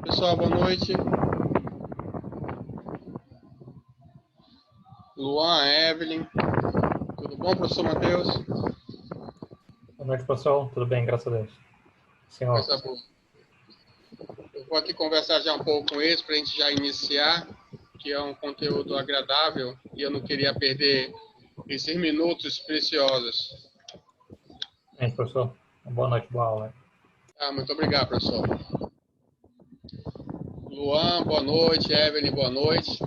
Pessoal, boa noite. Luan, Evelyn. Tudo bom, professor Matheus? Boa noite, pessoal. Tudo bem, graças a Deus. Senhor. Coisa boa. Eu vou aqui conversar já um pouco com eles para a gente já iniciar, que é um conteúdo agradável e eu não queria perder esses minutos preciosos. Professor. Boa noite, boa aula. Muito obrigado, professor. Luan, boa noite. Evelyn, boa noite.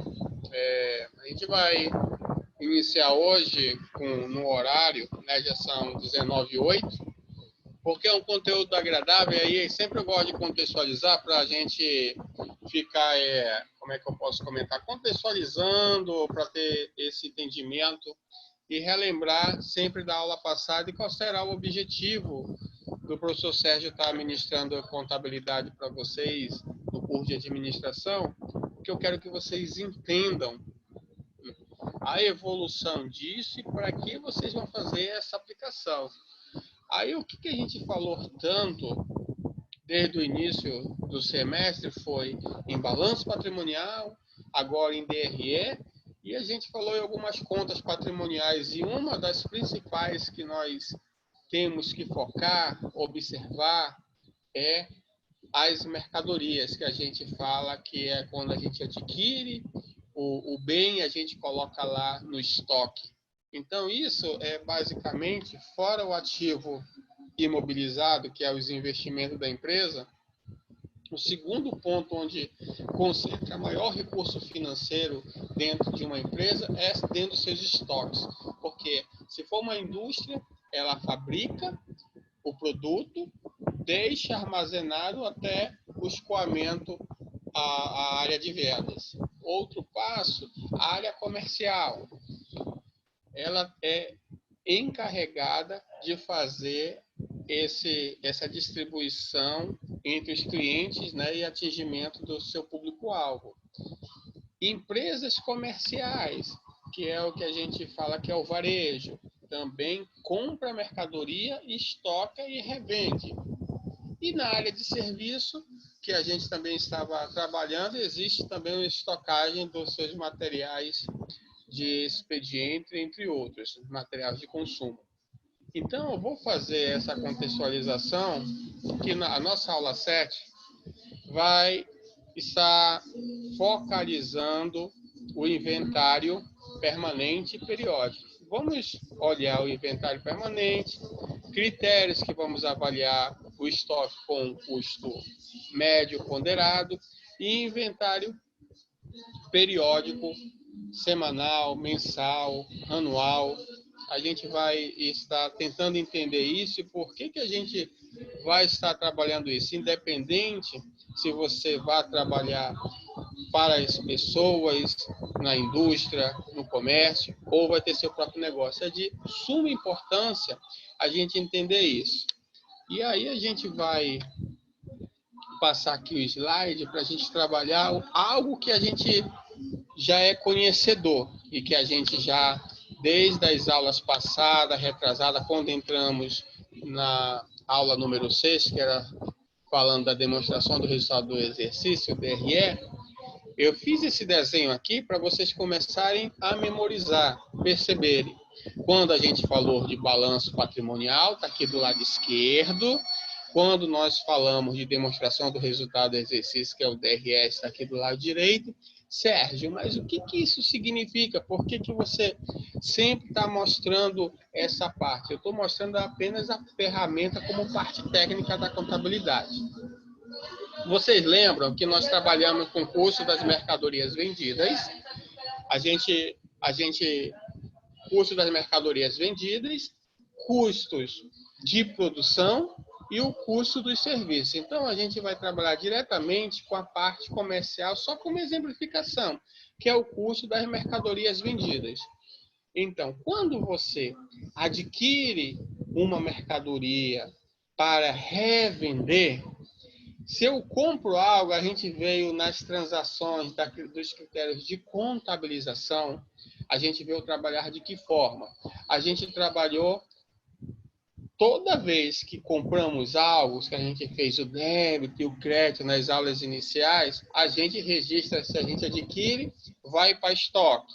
A gente vai iniciar hoje no horário, né, já são 19h08, porque é um conteúdo agradável e aí sempre eu gosto de contextualizar para a gente ficar, como é que eu posso comentar, contextualizando para ter esse entendimento e relembrar sempre da aula passada e qual será o objetivo do professor Sérgio estar ministrando a contabilidade para vocês no curso de administração, porque eu quero que vocês entendam a evolução disso e para que vocês vão fazer essa aplicação. Aí o que a gente falou tanto desde o início do semestre foi em balanço patrimonial, agora em DRE, e a gente falou em algumas contas patrimoniais, e uma das principais que nós temos que focar, observar, é as mercadorias, que a gente fala que é quando a gente adquire o bem, a gente coloca lá no estoque. Então, isso é basicamente, fora o ativo imobilizado, que é os investimentos da empresa, o segundo ponto onde concentra maior recurso financeiro dentro de uma empresa é dentro dos seus estoques. Porque se for uma indústria, ela fabrica o produto, deixa armazenado até o escoamento à área de vendas. Outro passo, a área comercial. Ela é encarregada de fazer essa distribuição entre os clientes, né, e atingimento do seu público-alvo. Empresas comerciais, que é o que a gente fala que é o varejo, também compra mercadoria, estoca e revende. E na área de serviço, que a gente também estava trabalhando, existe também a estocagem dos seus materiais de expediente, entre outros, materiais de consumo. Então, eu vou fazer essa contextualização, que a nossa aula 7 vai estar focalizando o inventário permanente e periódico. Vamos olhar o inventário permanente, critérios que vamos avaliar o estoque com custo médio ponderado e inventário periódico, semanal, mensal, anual. A gente vai estar tentando entender isso e por que a gente vai estar trabalhando isso, independente se você vai trabalhar para as pessoas, na indústria, no comércio, ou vai ter seu próprio negócio. É de suma importância a gente entender isso. E aí a gente vai passar aqui o slide para a gente trabalhar algo que a gente já é conhecedor e que a gente já, desde as aulas passadas, retrasada, quando entramos na aula número 6, que era falando da demonstração do resultado do exercício, DRE, eu fiz esse desenho aqui para vocês começarem a memorizar, perceberem. Quando a gente falou de balanço patrimonial, está aqui do lado esquerdo. Quando nós falamos de demonstração do resultado do exercício, que é o DRS, está aqui do lado direito. Sérgio, mas o que isso significa? Por que você sempre está mostrando essa parte? Eu estou mostrando apenas a ferramenta como parte técnica da contabilidade. Vocês lembram que nós trabalhamos com o custo das mercadorias vendidas? Custo das mercadorias vendidas, custos de produção e o custo dos serviços. Então, a gente vai trabalhar diretamente com a parte comercial, só como exemplificação, que é o custo das mercadorias vendidas. Então, quando você adquire uma mercadoria para revender, se eu compro algo, a gente veio nas transações dos critérios de contabilização, a gente veio trabalhar de que forma? A gente trabalhou toda vez que compramos algo, que a gente fez o débito e o crédito nas aulas iniciais, a gente registra se a gente adquire, vai para estoque.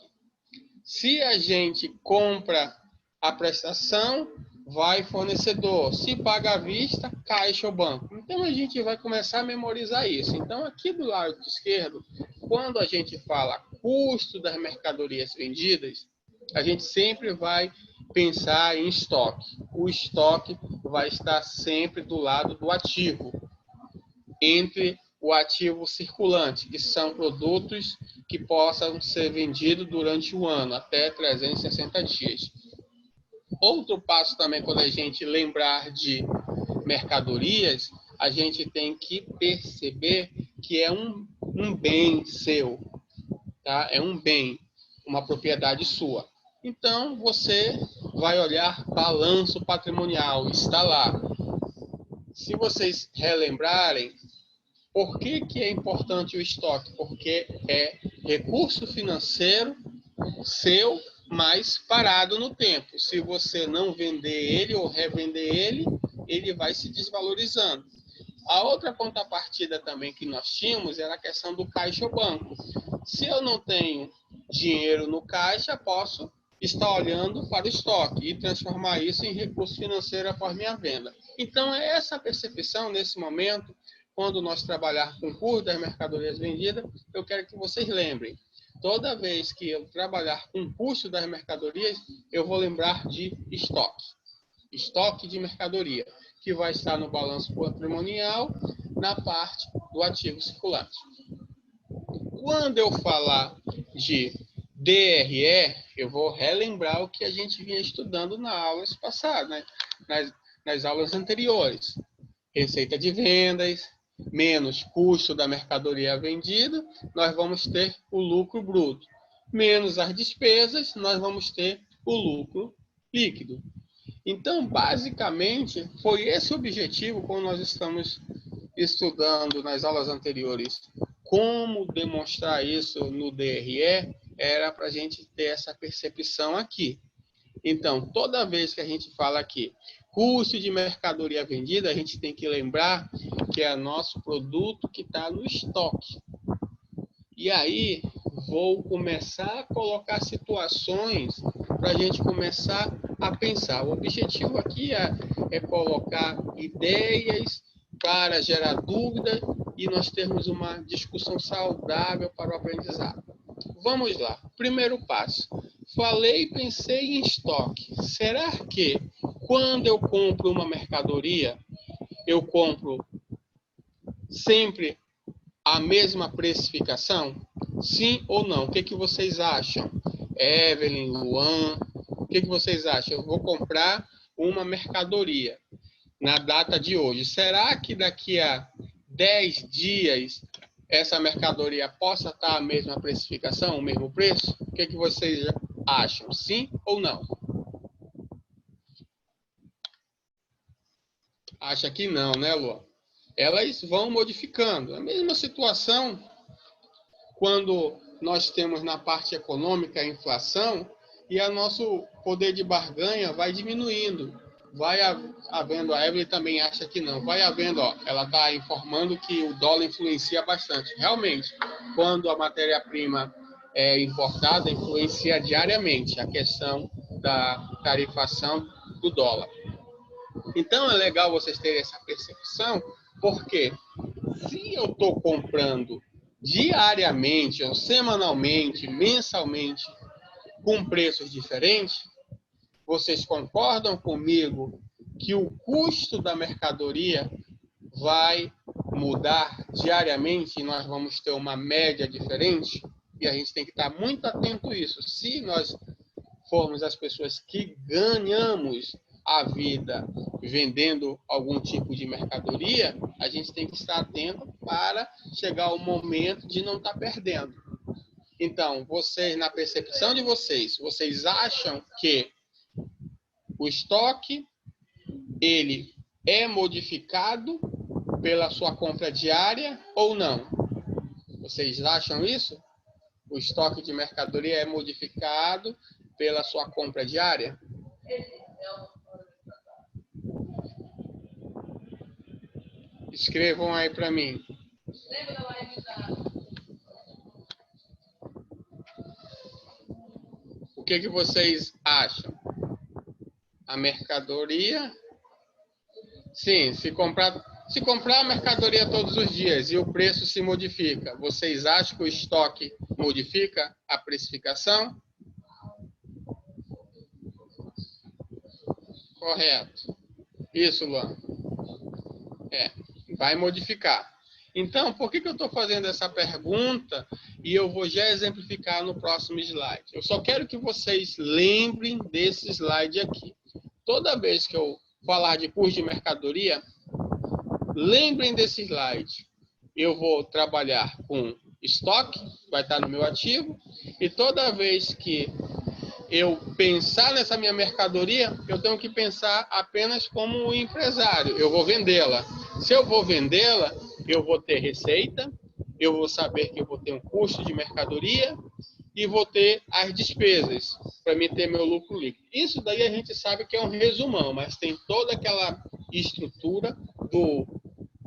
Se a gente compra a prestação, vai fornecedor. Se paga à vista, caixa ou banco. Então, a gente vai começar a memorizar isso. Então, aqui do lado esquerdo, quando a gente fala custo das mercadorias vendidas, a gente sempre vai pensar em estoque. O estoque vai estar sempre do lado do ativo, entre o ativo circulante, que são produtos que possam ser vendidos durante o ano, até 360 dias. Outro passo também, quando a gente lembrar de mercadorias, a gente tem que perceber que é um bem seu, tá? É um bem, uma propriedade sua. Então, você vai olhar balanço patrimonial, está lá. Se vocês relembrarem, por que é importante o estoque? Porque é recurso financeiro seu, mas parado no tempo. Se você não vender ele ou revender ele, ele vai se desvalorizando. A outra contrapartida também que nós tínhamos era a questão do caixa ou banco. Se eu não tenho dinheiro no caixa, posso estar olhando para o estoque e transformar isso em recurso financeiro após minha venda. Então, é essa percepção nesse momento, quando nós trabalhar com o custo das mercadorias vendidas, eu quero que vocês lembrem. Toda vez que eu trabalhar com o custo das mercadorias, eu vou lembrar de estoque. Estoque de mercadoria, que vai estar no balanço patrimonial, na parte do ativo circulante. Quando eu falar de DRE, eu vou relembrar o que a gente vinha estudando na aula passada, né? nas aulas anteriores. Receita de vendas, menos custo da mercadoria vendida, nós vamos ter o lucro bruto. Menos as despesas, nós vamos ter o lucro líquido. Então, basicamente, foi esse o objetivo quando nós estamos estudando nas aulas anteriores. Como demonstrar isso no DRE, era para a gente ter essa percepção aqui. Então, toda vez que a gente fala aqui, custo de mercadoria vendida, a gente tem que lembrar que é nosso produto que está no estoque. E aí, vou começar a colocar situações para a gente começar a pensar. O objetivo aqui é colocar ideias para gerar dúvida e nós termos uma discussão saudável para o aprendizado. Vamos lá. Primeiro passo. Falei e pensei em estoque. Será que quando eu compro uma mercadoria, eu compro sempre a mesma precificação? Sim ou não? O que vocês acham? Evelyn, Luan, o que vocês acham? Eu vou comprar uma mercadoria na data de hoje. Será que daqui a 10 dias essa mercadoria possa estar a mesma precificação, o mesmo preço? O que vocês acham? Sim ou não? Acha que não, né, Luan? Elas vão modificando. A mesma situação quando nós temos na parte econômica a inflação e o nosso poder de barganha vai diminuindo. Vai havendo, a Evelyn também acha que não, vai havendo, ela está informando que o dólar influencia bastante. Realmente, quando a matéria-prima é importada, influencia diariamente a questão da tarifação do dólar. Então, é legal vocês terem essa percepção, porque se eu estou comprando diariamente, ou semanalmente, mensalmente, com preços diferentes, vocês concordam comigo que o custo da mercadoria vai mudar diariamente e nós vamos ter uma média diferente? E a gente tem que estar muito atento a isso. Se nós formos as pessoas que ganhamos a vida vendendo algum tipo de mercadoria, a gente tem que estar atento para chegar ao momento de não estar perdendo. Então, vocês, na percepção de vocês, vocês acham que o estoque ele é modificado pela sua compra diária ou não? Vocês acham isso? O estoque de mercadoria é modificado pela sua compra diária? Escrevam aí para mim. O que vocês acham? A mercadoria? Sim, se comprar a mercadoria todos os dias e o preço se modifica, vocês acham que o estoque modifica a precificação? Correto. Isso, Luan. Vai modificar. Então, por que eu estou fazendo essa pergunta? E eu vou já exemplificar no próximo slide. Eu só quero que vocês lembrem desse slide aqui. Toda vez que eu falar de custo de mercadoria, lembrem desse slide. Eu vou trabalhar com estoque, vai estar no meu ativo, e toda vez que eu pensar nessa minha mercadoria, eu tenho que pensar apenas como um empresário. Eu vou vendê-la. Se eu vou vendê-la, eu vou ter receita, eu vou saber que eu vou ter um custo de mercadoria e vou ter as despesas para me ter meu lucro líquido. Isso daí a gente sabe que é um resumão, mas tem toda aquela estrutura do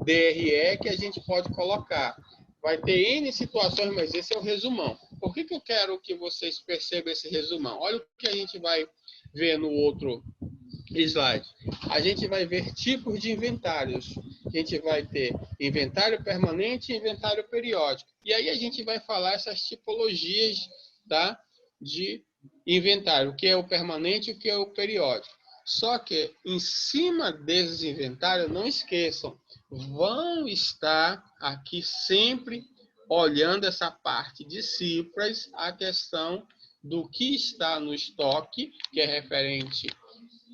DRE que a gente pode colocar. Vai ter N situações, mas esse é o resumão. Por que eu quero que vocês percebam esse resumão? Olha o que a gente vai ver no outro slide. A gente vai ver tipos de inventários. A gente vai ter inventário permanente e inventário periódico. E aí a gente vai falar essas tipologias, tá, de inventário, o que é o permanente e o que é o periódico. Só que em cima desses inventários, não esqueçam, vão estar aqui sempre olhando essa parte de cifras, a questão do que está no estoque, que é referente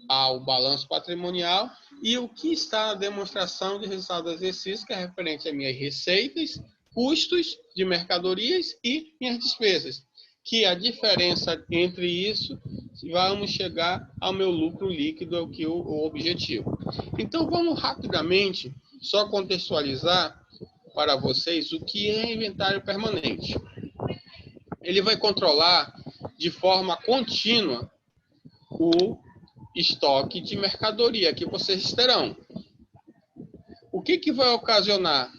ao balanço patrimonial, e o que está na demonstração de resultado do exercício, que é referente a minhas receitas, custos de mercadorias e minhas despesas. Que a diferença entre isso, vamos chegar ao meu lucro líquido, que é o objetivo. Então, vamos rapidamente só contextualizar para vocês o que é inventário permanente. Ele vai controlar de forma contínua o estoque de mercadoria que vocês terão. O que vai ocasionar?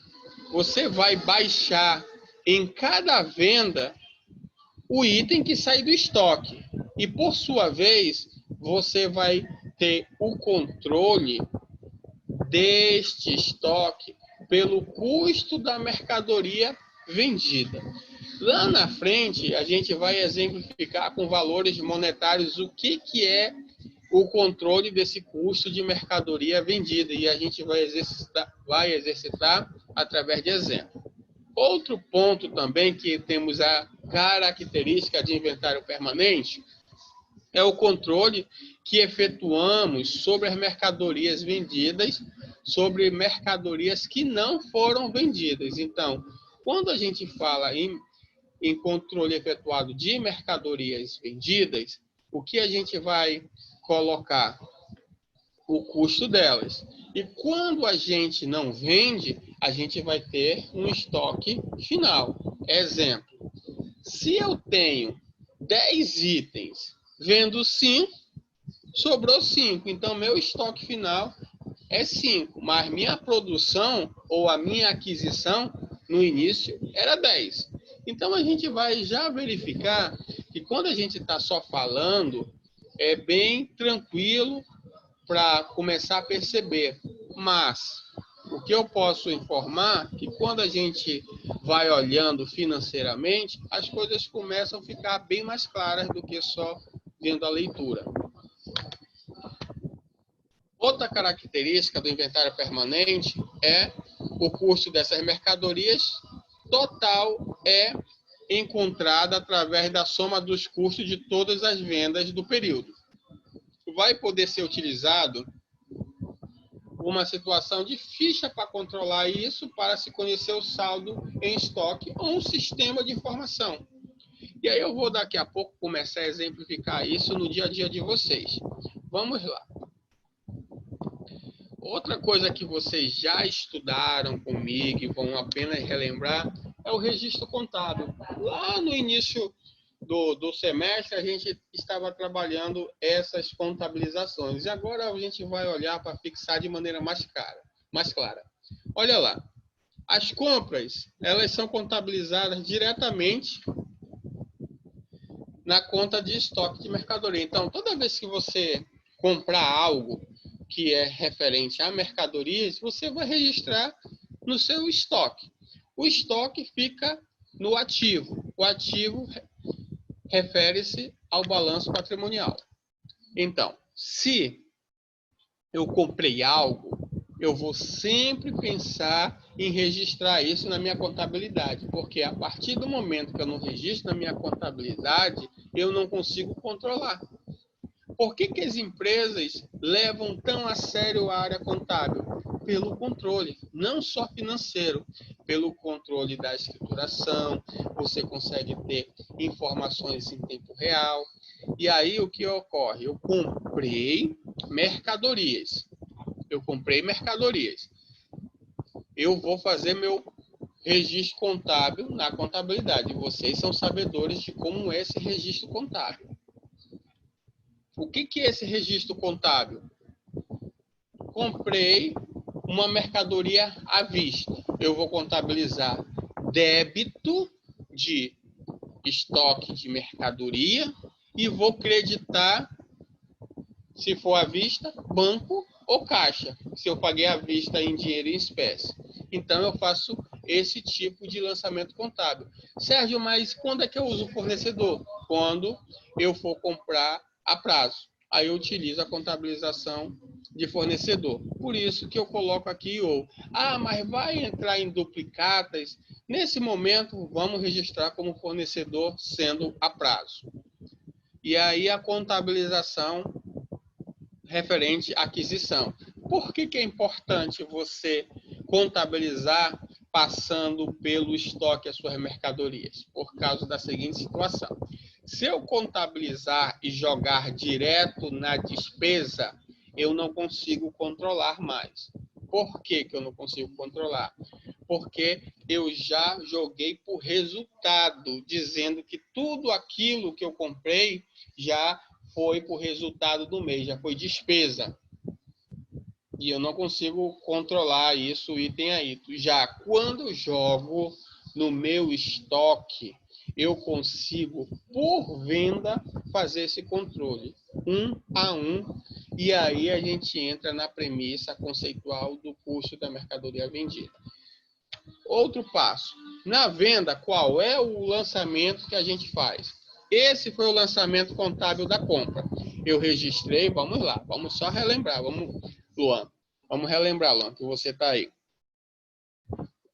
Você vai baixar em cada venda o item que sai do estoque. E, por sua vez, você vai ter o controle deste estoque pelo custo da mercadoria vendida. Lá na frente, a gente vai exemplificar com valores monetários o que é o controle desse custo de mercadoria vendida, e a gente vai exercitar através de exemplo. Outro ponto também que temos a característica de inventário permanente é o controle que efetuamos sobre as mercadorias vendidas, sobre mercadorias que não foram vendidas. Então, quando a gente fala em controle efetuado de mercadorias vendidas, o que a gente vai colocar? O custo delas. E quando a gente não vende, a gente vai ter um estoque final. Exemplo, se eu tenho 10 itens, vendo 5, sobrou 5. Então, meu estoque final é 5. Mas minha produção ou a minha aquisição no início era 10. Então, a gente vai já verificar que quando a gente está só falando, é bem tranquilo para começar a perceber. Mas o que eu posso informar é que quando a gente vai olhando financeiramente, as coisas começam a ficar bem mais claras do que só vendo a leitura. Outra característica do inventário permanente é o custo dessas mercadorias total é encontrada através da soma dos custos de todas as vendas do período. Vai poder ser utilizado uma situação de ficha para controlar isso, para se conhecer o saldo em estoque ou um sistema de informação. E aí eu vou daqui a pouco começar a exemplificar isso no dia a dia de vocês. Vamos lá. Outra coisa que vocês já estudaram comigo e vão apenas relembrar é o registro contábil. Lá no início do semestre, a gente estava trabalhando essas contabilizações. E agora a gente vai olhar para fixar de maneira mais clara. Olha lá, as compras, elas são contabilizadas diretamente na conta de estoque de mercadoria. Então, toda vez que você comprar algo que é referente a mercadorias, você vai registrar no seu estoque. O estoque fica no ativo. O ativo refere-se ao balanço patrimonial. Então, se eu comprei algo, eu vou sempre pensar em registrar isso na minha contabilidade, porque a partir do momento que eu não registro na minha contabilidade, eu não consigo controlar. Por que as empresas levam tão a sério a área contábil? Pelo controle, não só financeiro, pelo controle da escrituração, você consegue ter informações em tempo real. E aí o que ocorre? Eu comprei mercadorias. Eu vou fazer meu registro contábil na contabilidade. Vocês são sabedores de como é esse registro contábil. O que é esse registro contábil? Comprei uma mercadoria à vista. Eu vou contabilizar débito de estoque de mercadoria e vou creditar, se for à vista, banco ou caixa, se eu paguei à vista em dinheiro em espécie. Então, eu faço esse tipo de lançamento contábil. Sérgio, mas quando é que eu uso o fornecedor? Quando eu for comprar a prazo. Aí eu utilizo a contabilização de fornecedor. Por isso que eu coloco aqui mas vai entrar em duplicatas. Nesse momento, vamos registrar como fornecedor sendo a prazo. E aí a contabilização referente à aquisição. Por que é importante você contabilizar passando pelo estoque as suas mercadorias? Por causa da seguinte situação. Se eu contabilizar e jogar direto na despesa, eu não consigo controlar mais. Por que eu não consigo controlar? Porque eu já joguei por resultado, dizendo que tudo aquilo que eu comprei já foi por resultado do mês, já foi despesa. E eu não consigo controlar isso item a item. Já quando eu jogo no meu estoque, eu consigo, por venda, fazer esse controle, 1 a 1, e aí a gente entra na premissa conceitual do custo da mercadoria vendida. Outro passo, na venda, qual é o lançamento que a gente faz? Esse foi o lançamento contábil da compra. Eu registrei, vamos lá, vamos só relembrar, Luan, vamos relembrar, Luan, que você está aí.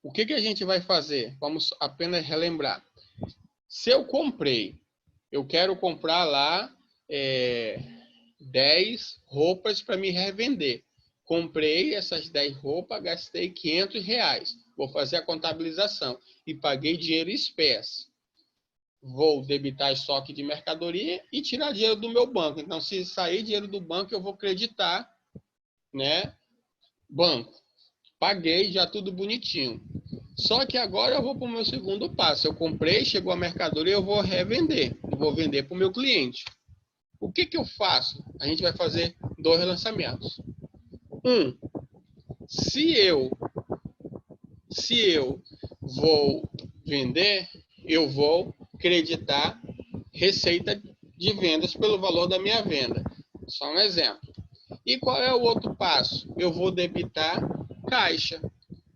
O que a gente vai fazer? Vamos apenas relembrar. Se eu comprei, eu quero comprar lá 10 roupas para me revender. Comprei essas 10 roupas, gastei R$500. Vou fazer a contabilização e paguei dinheiro em espécie. Vou debitar estoque de mercadoria e tirar dinheiro do meu banco. Então, se sair dinheiro do banco, eu vou creditar, né? Banco. Paguei, já tudo bonitinho. Só que agora eu vou para o meu segundo passo. Eu comprei, chegou a mercadoria, eu vou revender. Eu vou vender para o meu cliente. O que eu faço? A gente vai fazer 2 lançamentos. Se eu vou vender, eu vou creditar receita de vendas pelo valor da minha venda. Só um exemplo. E qual é o outro passo? Eu vou debitar caixa,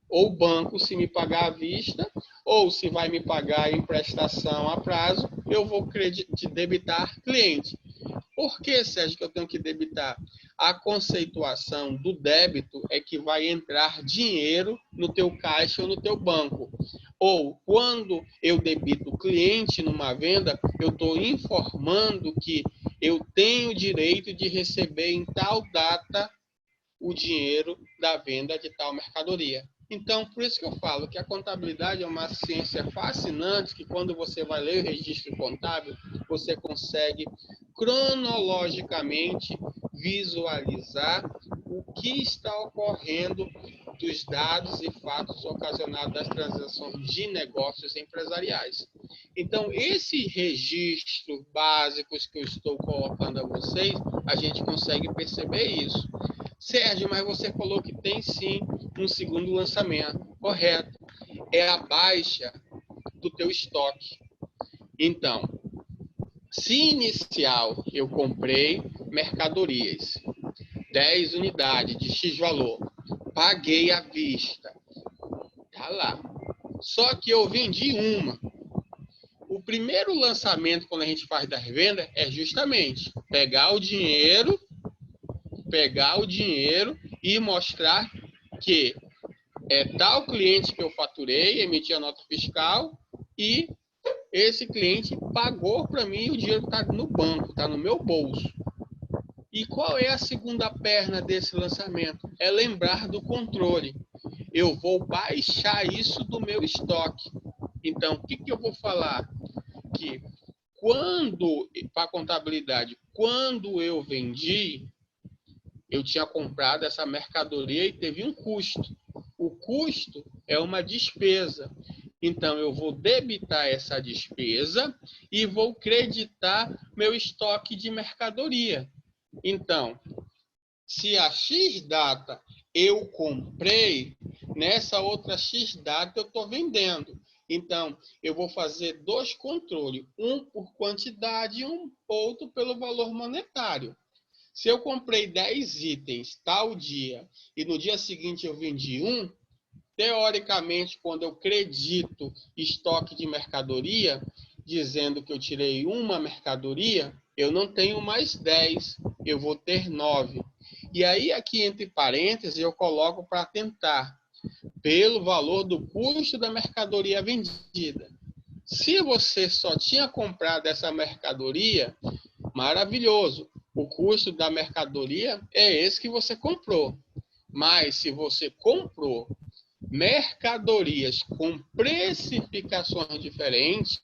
ou banco se me pagar à vista, ou se vai me pagar em prestação a prazo, eu vou debitar cliente. Por que, Sérgio, que eu tenho que debitar? A conceituação do débito é que vai entrar dinheiro no teu caixa ou no teu banco. Ou, quando eu debito o cliente numa venda, eu estou informando que eu tenho direito de receber em tal data o dinheiro da venda de tal mercadoria. Então, por isso que eu falo que a contabilidade é uma ciência fascinante, que quando você vai ler o registro contábil, você consegue cronologicamente visualizar o que está ocorrendo dos dados e fatos ocasionados das transações de negócios empresariais. Então, esse registro básicos que eu estou colocando a vocês, a gente consegue perceber isso. Sérgio, mas você falou que tem sim um segundo lançamento. Correto. É a baixa do teu estoque. Então, se inicial eu comprei mercadorias, 10 unidades de X valor, paguei à vista, tá lá. Só que eu vendi uma. O primeiro lançamento, quando a gente faz das vendas, é justamente pegar o dinheiro e mostrar que é tal cliente que eu faturei, emiti a nota fiscal e esse cliente pagou para mim e o dinheiro está no banco, está no meu bolso. E qual é a segunda perna desse lançamento? É lembrar do controle. Eu vou baixar isso do meu estoque. Então, o que eu vou falar? Que quando, para a contabilidade, quando eu vendi, eu tinha comprado essa mercadoria e teve um custo. O custo é uma despesa. Então, eu vou debitar essa despesa e vou creditar meu estoque de mercadoria. Então, se a X data eu comprei, nessa outra X data eu estou vendendo. Então, eu vou fazer dois controles, um por quantidade e um outro pelo valor monetário. Se eu comprei 10 itens tal dia e no dia seguinte eu vendi um, teoricamente, quando eu credito estoque de mercadoria, dizendo que eu tirei uma mercadoria, eu não tenho mais 10, eu vou ter 9. E aí, aqui entre parênteses, eu coloco para tentar, pelo valor do custo da mercadoria vendida. Se você só tinha comprado essa mercadoria, maravilhoso. O custo da mercadoria é esse que você comprou. Mas se você comprou mercadorias com precificações diferentes,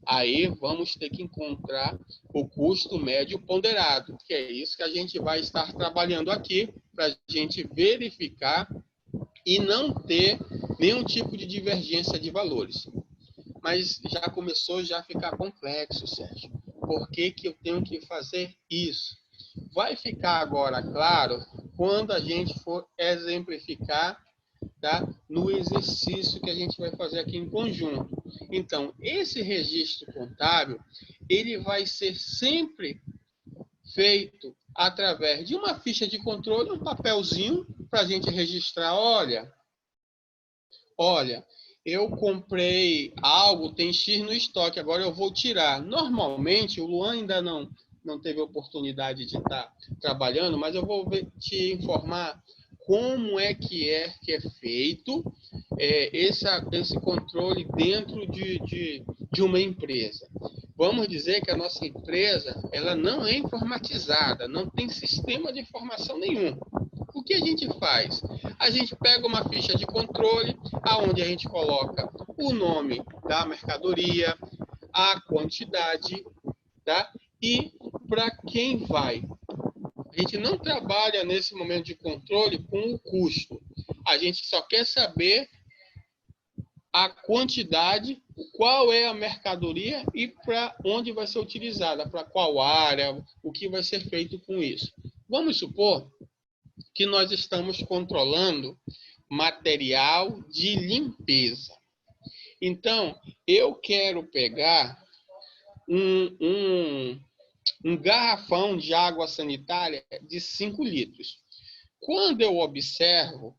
aí vamos ter que encontrar o custo médio ponderado, que é isso que a gente vai estar trabalhando aqui, para a gente verificar e não ter nenhum tipo de divergência de valores. Mas já começou a ficar complexo, Sérgio. Por que eu tenho que fazer isso? Vai ficar agora claro quando a gente for exemplificar, tá, no exercício que a gente vai fazer aqui em conjunto. Então, esse registro contábil, ele vai ser sempre feito através de uma ficha de controle, um papelzinho, para a gente registrar, olha, eu comprei algo, tem X no estoque, agora eu vou tirar. Normalmente, o Luan ainda não teve oportunidade de estar trabalhando, mas eu vou te informar como é que é feito esse controle dentro de uma empresa. Vamos dizer que a nossa empresa ela não é informatizada, não tem sistema de informação nenhum. O que a gente faz? A gente pega uma ficha de controle, aonde a gente coloca o nome da mercadoria, a quantidade, tá? E para quem vai. A gente não trabalha nesse momento de controle com o custo. A gente só quer saber a quantidade, qual é a mercadoria e para onde vai ser utilizada, para qual área, o que vai ser feito com isso. Vamos supor que nós estamos controlando material de limpeza. Então, eu quero pegar um garrafão de água sanitária de 5 litros. Quando eu observo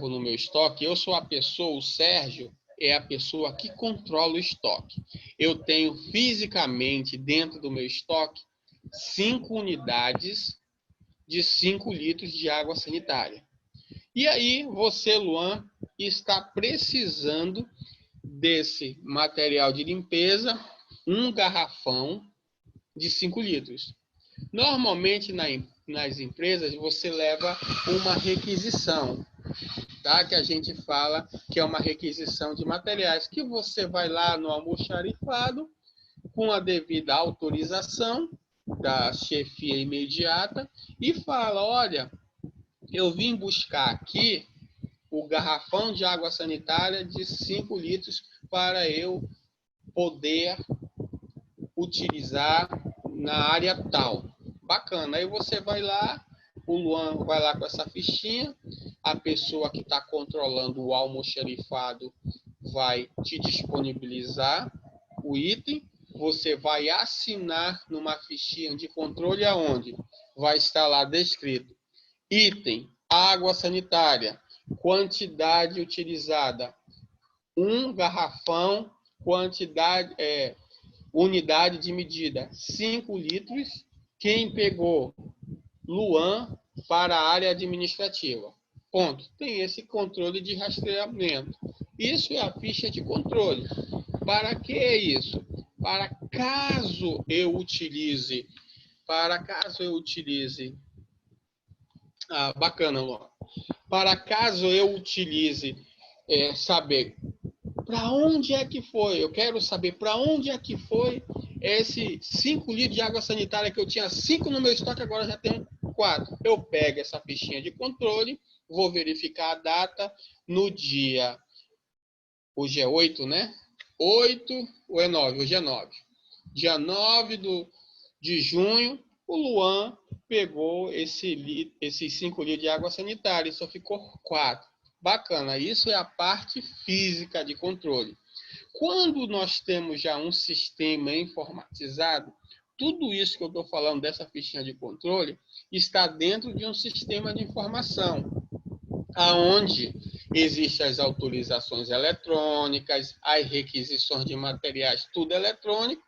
no meu estoque, eu sou a pessoa, o Sérgio é a pessoa que controla o estoque. Eu tenho fisicamente dentro do meu estoque 5 unidades de 5 litros de água sanitária. E aí, você, Luan, está precisando desse material de limpeza, um garrafão de 5 litros. Normalmente, nas empresas, você leva uma requisição, tá? Que a gente fala que é uma requisição de materiais, que você vai lá no almoxarifado, com a devida autorização da chefia imediata, e fala, olha, eu vim buscar aqui o garrafão de água sanitária de 5 litros para eu poder utilizar na área tal. Bacana. Aí você vai lá, o Luan vai lá com essa fichinha, a pessoa que está controlando o almoxarifado vai te disponibilizar o item, você vai assinar numa fichinha de controle aonde vai estar lá descrito: item, água sanitária, quantidade utilizada, um garrafão, quantidade, unidade de medida, 5 litros, quem pegou, Luan, para a área administrativa. Ponto. Tem esse controle de rastreamento. Isso é a ficha de controle. Para que é isso? Para caso eu utilize, bacana, Luan. Para caso eu utilize saber para onde é que foi, eu quero saber para onde é que foi esse 5 litros de água sanitária que eu tinha 5 no meu estoque, agora já tenho 4. Eu pego essa fichinha de controle, vou verificar a data no dia, hoje é 8, né? 8 ou é 9? Hoje é 9. Dia 9 de junho, o Luan pegou esses 5 litros de água sanitária e só ficou 4. Bacana, isso é a parte física de controle. Quando nós temos já um sistema informatizado, tudo isso que eu estou falando dessa fichinha de controle está dentro de um sistema de informação, aonde existem as autorizações eletrônicas, as requisições de materiais, tudo eletrônico,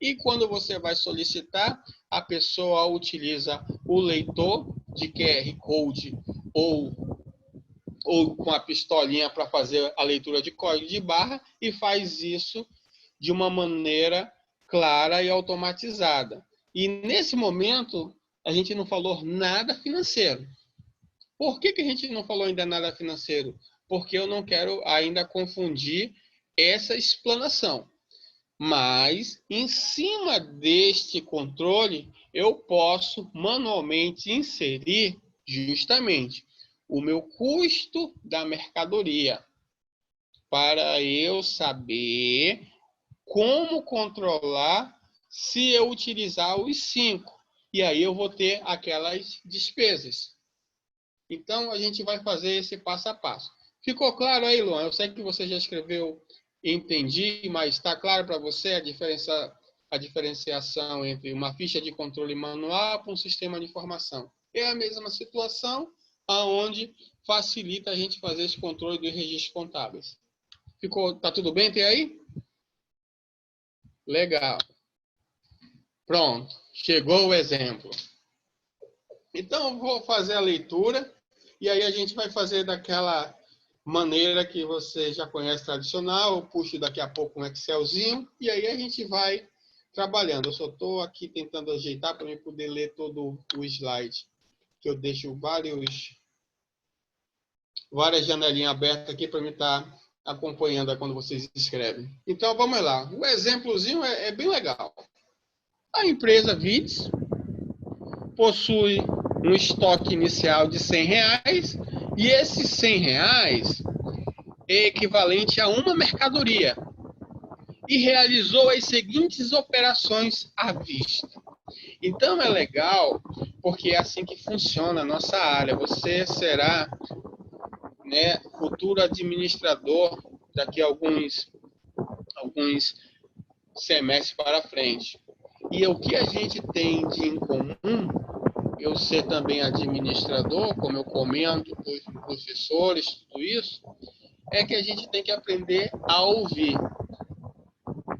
e quando você vai solicitar, a pessoa utiliza o leitor de QR Code ou com a pistolinha para fazer a leitura de código de barra e faz isso de uma maneira clara e automatizada. E nesse momento, a gente não falou nada financeiro. Por que a gente não falou ainda nada financeiro? Porque eu não quero ainda confundir essa explanação. Mas, em cima deste controle, eu posso manualmente inserir justamente o meu custo da mercadoria, para eu saber como controlar se eu utilizar os 5. E aí eu vou ter aquelas despesas. Então, a gente vai fazer esse passo a passo. Ficou claro aí, Luan? Eu sei que você já escreveu entendi, mas está claro para você a diferenciação entre uma ficha de controle manual para um sistema de informação. É a mesma situação, aonde facilita a gente fazer esse controle dos registros contábeis. Tá tudo bem até aí? Legal. Pronto, chegou o exemplo. Então, eu vou fazer a leitura, e aí a gente vai fazer daquela maneira que você já conhece tradicional. Eu puxo daqui a pouco um Excelzinho, e aí a gente vai trabalhando. Eu só estou aqui tentando ajeitar para eu poder ler todo o slide, que eu deixo várias janelinhas abertas aqui para mim estar acompanhando quando vocês escrevem. Então, vamos lá. O exemplozinho é bem legal. A empresa VITS possui um estoque inicial de R$100, e esses R$100 é equivalente a uma mercadoria, e realizou as seguintes operações à vista. Então, é legal, porque é assim que funciona a nossa área. Você será, né, futuro administrador daqui a alguns semestres para frente. E o que a gente tem de em comum, eu ser também administrador, como eu comento com os professores, tudo isso, é que a gente tem que aprender a ouvir.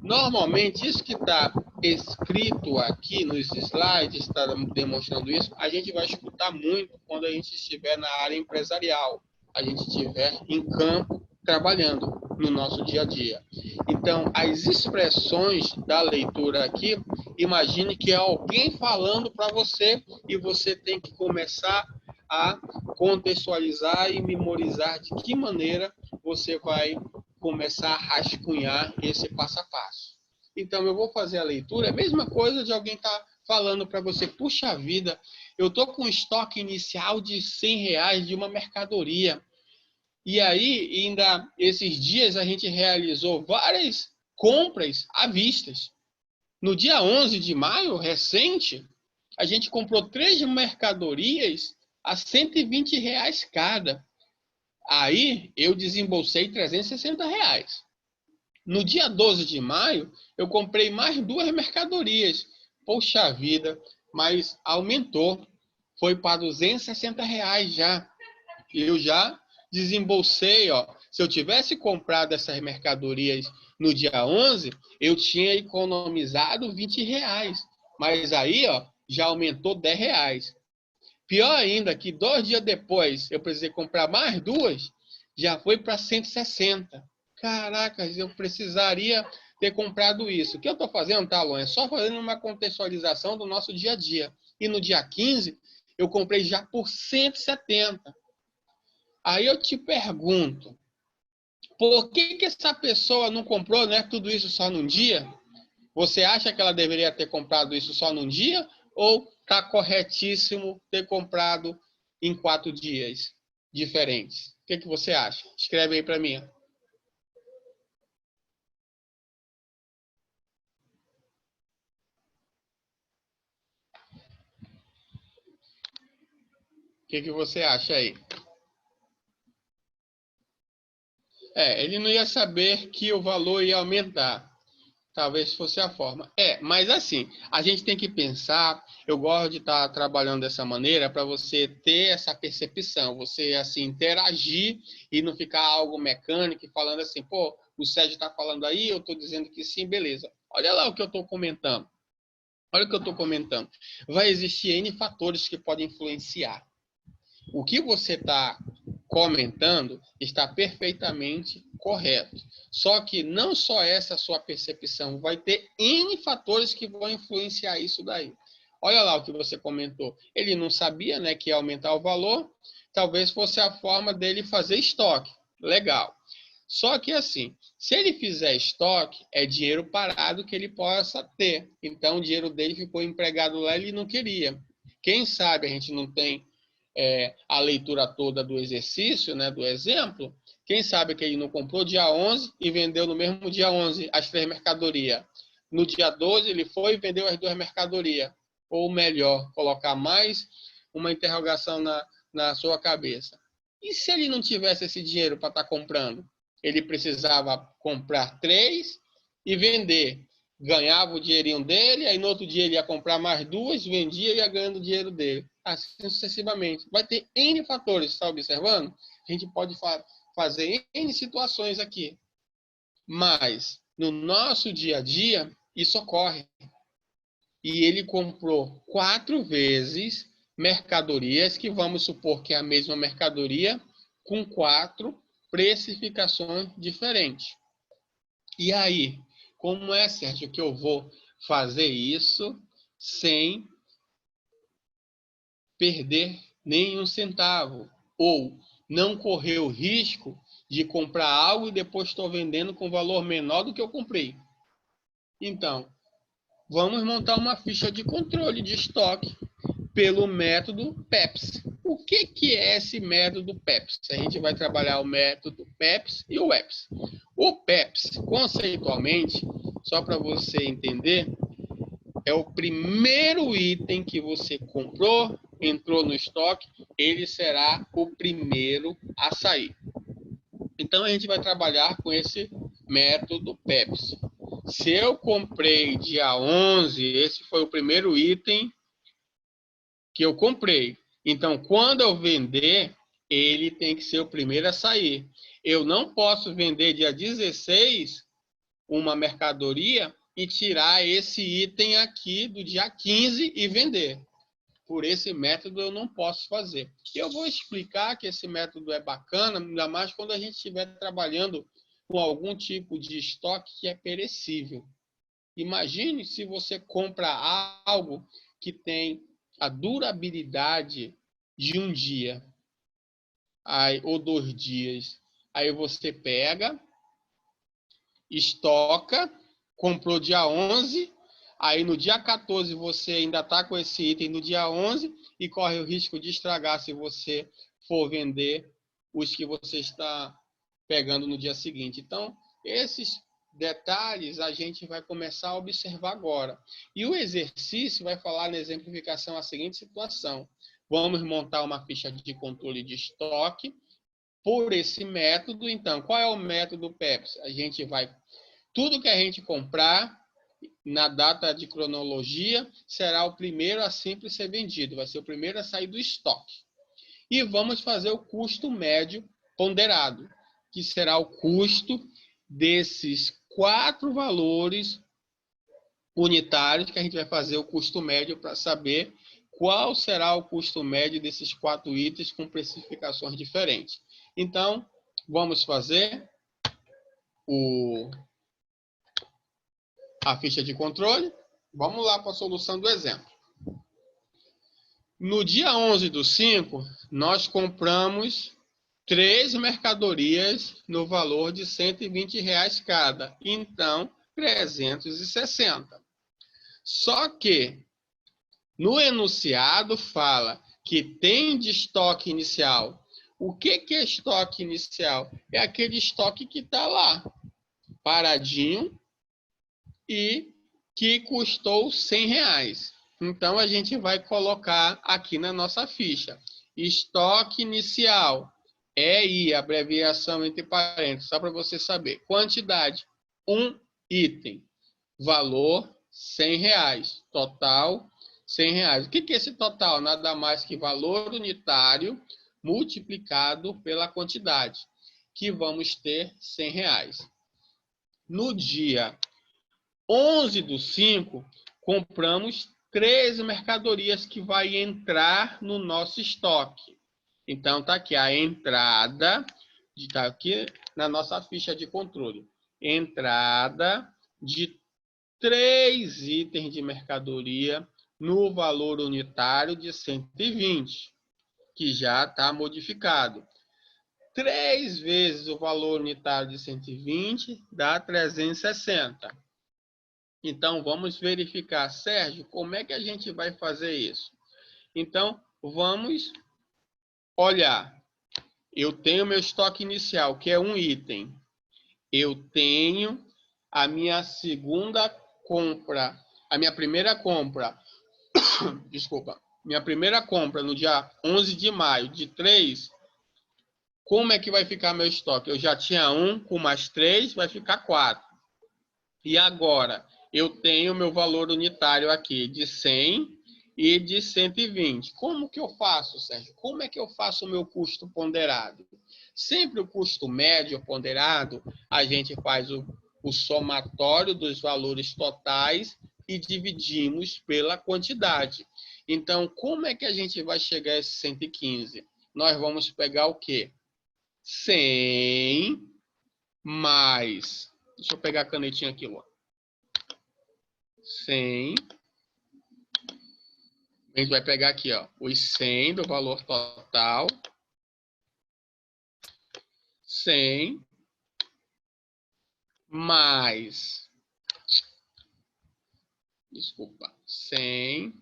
Normalmente, isso que está escrito aqui nos slides, está demonstrando isso, a gente vai escutar muito quando a gente estiver na área empresarial, a gente estiver em campo trabalhando no nosso dia a dia. Então, as expressões da leitura aqui, imagine que é alguém falando para você e você tem que começar a contextualizar e memorizar de que maneira você vai começar a rascunhar esse passo a passo. Então, eu vou fazer a leitura, é a mesma coisa de alguém estar falando para você: puxa vida, eu estou com um estoque inicial de R$100 de uma mercadoria. E aí, ainda esses dias, a gente realizou várias compras à vista. No dia 11 de maio, recente, a gente comprou 3 mercadorias a R$120 cada. Aí eu desembolsei R$ 360. No dia 12 de maio, eu comprei mais 2 mercadorias. Poxa vida, mas aumentou. Foi para R$ 260 já. Eu já desembolsei, ó. Se eu tivesse comprado essas mercadorias no dia 11, eu tinha economizado R$ 20. Mas aí, ó, já aumentou R$ 10. Pior ainda, que 2 dias depois eu precisei comprar mais 2, já foi para 160. Caracas, eu precisaria ter comprado isso. O que eu estou fazendo, tá, Luan? É só fazendo uma contextualização do nosso dia a dia. E no dia 15, eu comprei já por 170. Aí eu te pergunto, por que essa pessoa não comprou, né, tudo isso só num dia? Você acha que ela deveria ter comprado isso só num dia? Ou está corretíssimo ter comprado em 4 dias diferentes? O que você acha? Escreve aí para mim. O que você acha aí? Ele não ia saber que o valor ia aumentar. Talvez fosse a forma. Mas assim, a gente tem que pensar, eu gosto de estar trabalhando dessa maneira para você ter essa percepção, você assim interagir e não ficar algo mecânico e falando assim, pô, o Sérgio está falando aí, eu estou dizendo que sim, beleza. Olha lá o que eu estou comentando. Olha o que eu estou comentando. Vai existir N fatores que podem influenciar. O que você está comentando está perfeitamente correto. Só que não só essa sua percepção, vai ter N fatores que vão influenciar isso daí. Olha lá o que você comentou. Ele não sabia, né, que ia aumentar o valor, talvez fosse a forma dele fazer estoque. Legal. Só que assim, se ele fizer estoque, é dinheiro parado que ele possa ter. Então o dinheiro dele ficou empregado lá e ele não queria. Quem sabe a gente não tem a leitura toda do exercício, né, do exemplo, quem sabe que ele não comprou dia 11 e vendeu no mesmo dia 11 as 3 mercadorias. No dia 12 ele foi e vendeu as 2 mercadorias. Ou melhor, colocar mais uma interrogação na sua cabeça. E se ele não tivesse esse dinheiro para estar comprando? Ele precisava comprar 3 e vender. Ganhava o dinheirinho dele, aí no outro dia ele ia comprar mais 2, vendia e ia ganhando o dinheiro dele. Assim sucessivamente. Vai ter N fatores, está observando? A gente pode fazer N situações aqui. Mas, no nosso dia a dia, isso ocorre. E ele comprou 4 vezes mercadorias, que vamos supor que é a mesma mercadoria, com 4 precificações diferentes. E aí, como é, Sérgio, que eu vou fazer isso sem perder nenhum centavo? Ou não correr o risco de comprar algo e depois estou vendendo com valor menor do que eu comprei? Então, vamos montar uma ficha de controle de estoque pelo método PEPS. O que é esse método PEPS? A gente vai trabalhar o método PEPS e o EPS. O PEPS, conceitualmente, só para você entender, é o primeiro item que você comprou, entrou no estoque, ele será o primeiro a sair. Então, a gente vai trabalhar com esse método PEPS. Se eu comprei dia 11, esse foi o primeiro item que eu comprei. Então, quando eu vender, ele tem que ser o primeiro a sair. Eu não posso vender dia 16 uma mercadoria e tirar esse item aqui do dia 15 e vender. Por esse método eu não posso fazer. Eu vou explicar que esse método é bacana, ainda mais quando a gente estiver trabalhando com algum tipo de estoque que é perecível. Imagine se você compra algo que tem a durabilidade de um dia ou 2 dias. Aí você pega, estoca, comprou dia 11, aí no dia 14 você ainda está com esse item no dia 11 e corre o risco de estragar se você for vender os que você está pegando no dia seguinte. Então, esses detalhes a gente vai começar a observar agora. E o exercício vai falar na exemplificação a seguinte situação. Vamos montar uma ficha de controle de estoque por esse método. Então, qual é o método PEPS? A gente vai... Tudo que a gente comprar na data de cronologia será o primeiro a sempre ser vendido. Vai ser o primeiro a sair do estoque. E vamos fazer o custo médio ponderado, que será o custo desses 4 valores unitários, que a gente vai fazer o custo médio para saber qual será o custo médio desses 4 itens com precificações diferentes. Então, vamos fazer a ficha de controle. Vamos lá para a solução do exemplo. No dia 11/5, nós compramos 3 mercadorias no valor de R$ 120 cada. Então, 360. Só que no enunciado fala que tem de estoque inicial. O que é estoque inicial? É aquele estoque que está lá, paradinho, e que custou R$ 100. Então, a gente vai colocar aqui na nossa ficha. Estoque inicial, EI, abreviação entre parênteses, só para você saber. Quantidade, 1 item. Valor, R$ 100. Total, R$ 100. O que é esse total? Nada mais que valor unitário multiplicado pela quantidade, que vamos ter R$ 100. No dia 11/5, compramos 3 mercadorias que vai entrar no nosso estoque. Então, está aqui a entrada, está aqui na nossa ficha de controle. Entrada de 3 itens de mercadoria no valor unitário de 120, que já está modificado. 3 vezes o valor unitário de 120 dá 360. Então, vamos verificar, Sérgio, como é que a gente vai fazer isso? Então, vamos olhar. Eu tenho meu estoque inicial, que é 1 item. Eu tenho a minha segunda compra, a minha primeira compra, desculpa, minha primeira compra no dia 11 de maio, de 3. Como é que vai ficar meu estoque? Eu já tinha 1, com mais 3, vai ficar 4. E agora, eu tenho meu valor unitário aqui de 100 e de 120. Como que eu faço, Sérgio? Como é que eu faço o meu custo ponderado? Sempre o custo médio ponderado, a gente faz o somatório dos valores totais e dividimos pela quantidade. Então, como é que a gente vai chegar a esse 115? Nós vamos pegar o quê? 100 mais... Deixa eu pegar a canetinha aqui, ó. 100. A gente vai pegar aqui, ó, os 100 do valor total. 100 mais... Desculpa. 100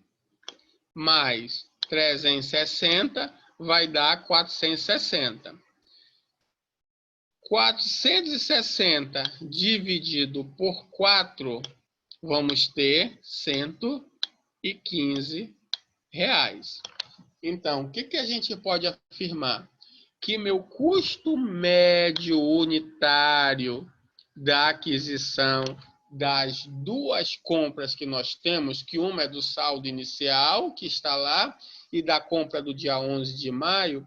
mais 360 vai dar 460. 460 dividido por 4, vamos ter 115 reais. Então, o que a gente pode afirmar? Que meu custo médio unitário da aquisição das 2 compras que nós temos, que uma é do saldo inicial, que está lá, e da compra do dia 11 de maio,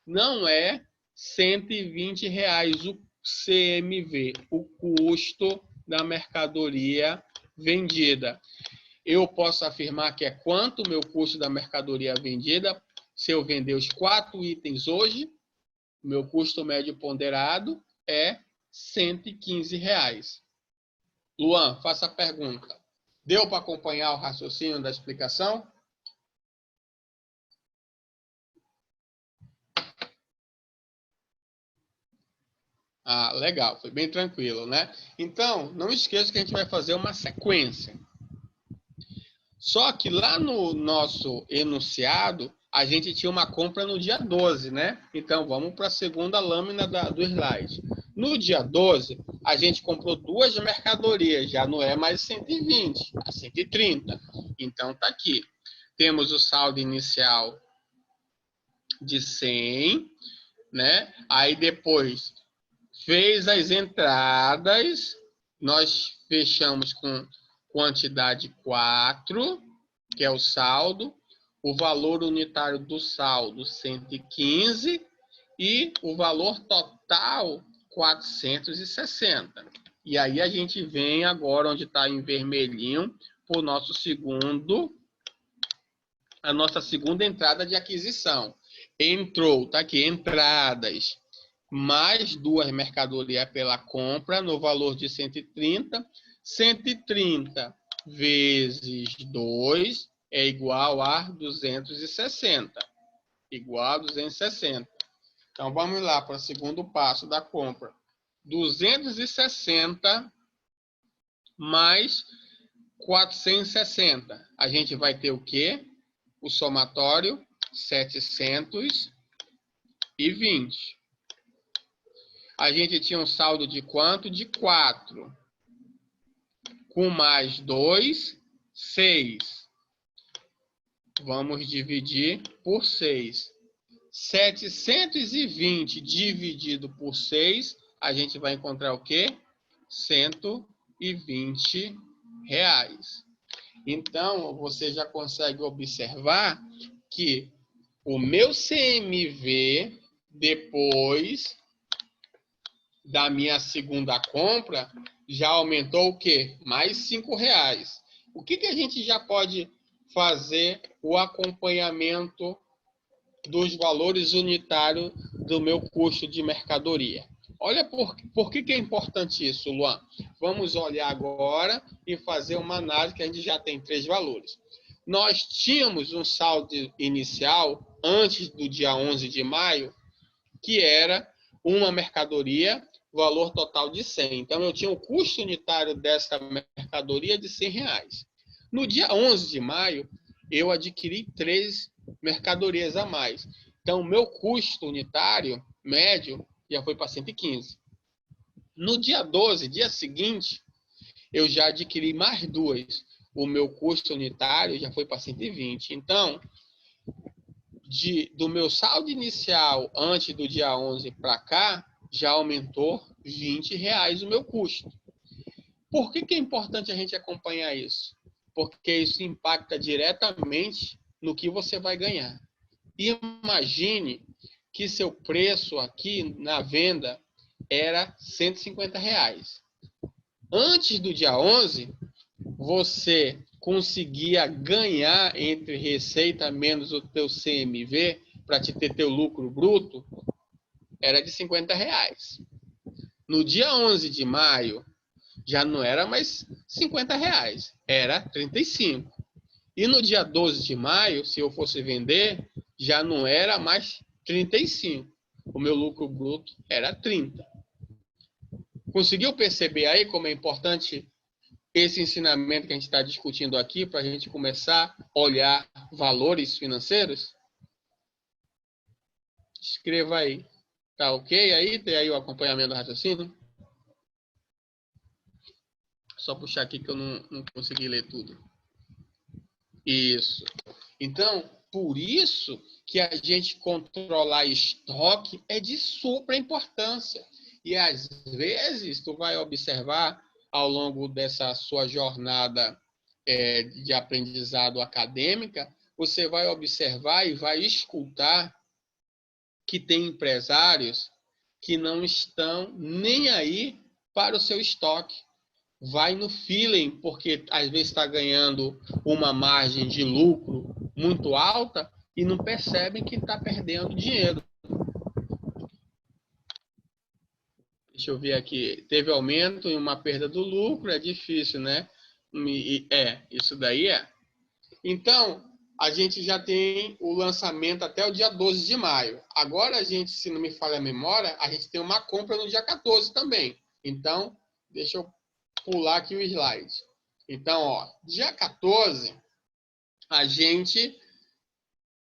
não é R$ 120 o CMV, o custo da mercadoria vendida. Eu posso afirmar que é quanto o meu custo da mercadoria vendida se eu vender os 4 itens hoje. Meu custo médio ponderado é R$ 115. Luan, faça a pergunta. Deu para acompanhar o raciocínio da explicação? Ah, legal, foi bem tranquilo, né? Então, não esqueça que a gente vai fazer uma sequência. Só que lá no nosso enunciado, a gente tinha uma compra no dia 12, né? Então, vamos para a segunda lâmina do slide. No dia 12, a gente comprou 2 mercadorias, já não é mais 120, é 130. Então, tá aqui. Temos o saldo inicial de 100, né? Aí depois fez as entradas, nós fechamos com quantidade 4, que é o saldo, o valor unitário do saldo 115 e o valor total 460. E aí a gente vem agora onde está em vermelhinho para o nosso a nossa segunda entrada de aquisição. Entrou, tá aqui, entradas, mais 2 mercadorias pela compra, no valor de 130. 130 vezes 2 é igual a 260. Igual a 260. Então, vamos lá para o segundo passo da compra. 260 mais 460. A gente vai ter o quê? O somatório 720. A gente tinha um saldo de quanto? De 4. Com mais 2, 6. Vamos dividir por 6. 720 dividido por 6, a gente vai encontrar o quê? 120 reais. Então, você já consegue observar que o meu CMV, depois da minha segunda compra, já aumentou o quê? Mais 5 reais. O que a gente já pode fazer o acompanhamento dos valores unitários do meu custo de mercadoria? Olha por que é importante isso, Luan. Vamos olhar agora e fazer uma análise que a gente já tem 3 valores. Nós tínhamos um saldo inicial antes do dia 11 de maio, que era uma mercadoria, valor total de 100. Então, eu tinha o custo unitário dessa mercadoria de 100 reais. No dia 11 de maio, eu adquiri 3 mercadorias a mais. Então, o meu custo unitário médio já foi para 115. No dia 12, dia seguinte, eu já adquiri mais 2. O meu custo unitário já foi para 120. Então, do meu saldo inicial antes do dia 11 para cá, já aumentou 20 reais o meu custo. Por que é importante a gente acompanhar isso? Porque isso impacta diretamente no que você vai ganhar. Imagine que seu preço aqui na venda era 150 reais. Antes do dia 11, você conseguia ganhar entre receita menos o teu CMV, para te ter teu lucro bruto, era de 50 reais. No dia 11 de maio, já não era mais 50 reais, era 35. E no dia 12 de maio, se eu fosse vender, já não era mais 35. O meu lucro bruto era 30. Conseguiu perceber aí como é importante esse ensinamento que a gente está discutindo aqui para a gente começar a olhar valores financeiros? Escreva aí. Tá ok aí? Tem aí o acompanhamento do raciocínio? Só puxar aqui que eu não consegui ler tudo. Isso. Então, por isso que a gente controlar estoque é de super importância. E às vezes tu vai observar ao longo dessa sua jornada de aprendizado acadêmica, você vai observar e vai escutar que tem empresários que não estão nem aí para o seu estoque. Vai no feeling, porque às vezes está ganhando uma margem de lucro muito alta e não percebem que está perdendo dinheiro. Deixa eu ver aqui. Teve aumento e uma perda do lucro, é difícil, né? Isso daí é. Então, a gente já tem o lançamento até o dia 12 de maio. Agora, a gente, se não me falha a memória, a gente tem uma compra no dia 14 também. Então, deixa eu pular aqui o slide. Então, ó, dia 14, a gente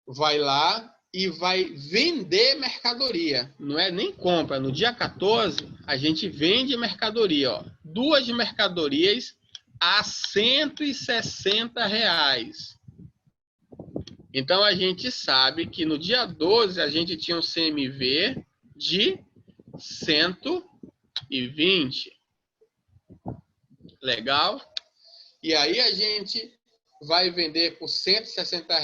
vai lá e vai vender mercadoria. Não é nem compra. No dia 14, a gente vende mercadoria. Ó. 2 mercadorias a 160 reais. Então, a gente sabe que no dia 12 a gente tinha um CMV de 120. Legal? E aí a gente vai vender por R$160 a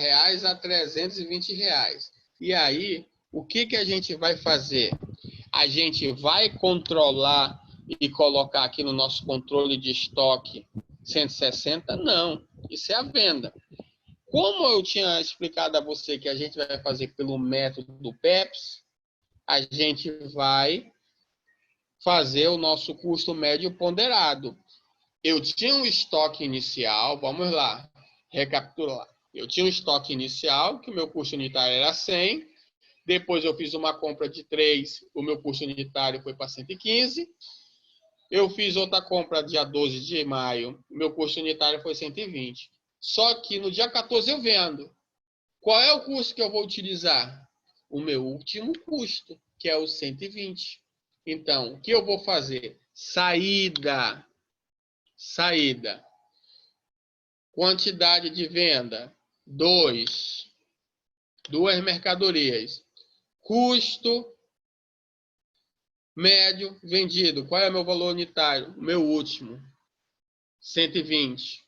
R$320. E aí, o que a gente vai fazer? A gente vai controlar e colocar aqui no nosso controle de estoque 160? Não, isso é a venda. Como eu tinha explicado a você que a gente vai fazer pelo método do PEPS, a gente vai fazer o nosso custo médio ponderado. Eu tinha um estoque inicial, vamos lá, recapitular. Eu tinha um estoque inicial, que o meu custo unitário era 100, depois eu fiz uma compra de 3, o meu custo unitário foi para 115, eu fiz outra compra dia 12 de maio, o meu custo unitário foi 120. Só que no dia 14 eu vendo. Qual é o custo que eu vou utilizar? O meu último custo, que é o 120. Então, o que eu vou fazer? Saída. Quantidade de venda, 2. Duas mercadorias. Custo médio vendido. Qual é o meu valor unitário? O meu último, 120.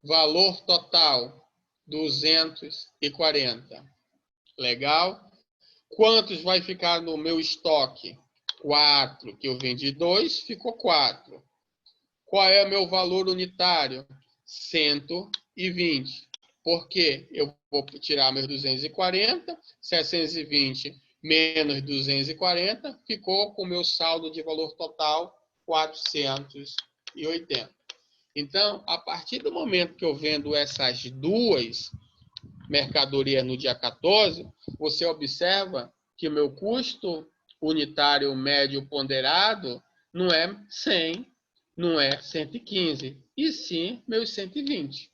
Valor total, 240. Legal? Quantos vai ficar no meu estoque? 4, que eu vendi 2, ficou 4. Qual é o meu valor unitário? 120. Por quê? Eu vou tirar meus 240, 720 menos 240, ficou com o meu saldo de valor total 480. Então, a partir do momento que eu vendo essas duas mercadorias no dia 14, você observa que o meu custo unitário médio ponderado não é 100, não é 115, e sim meus 120.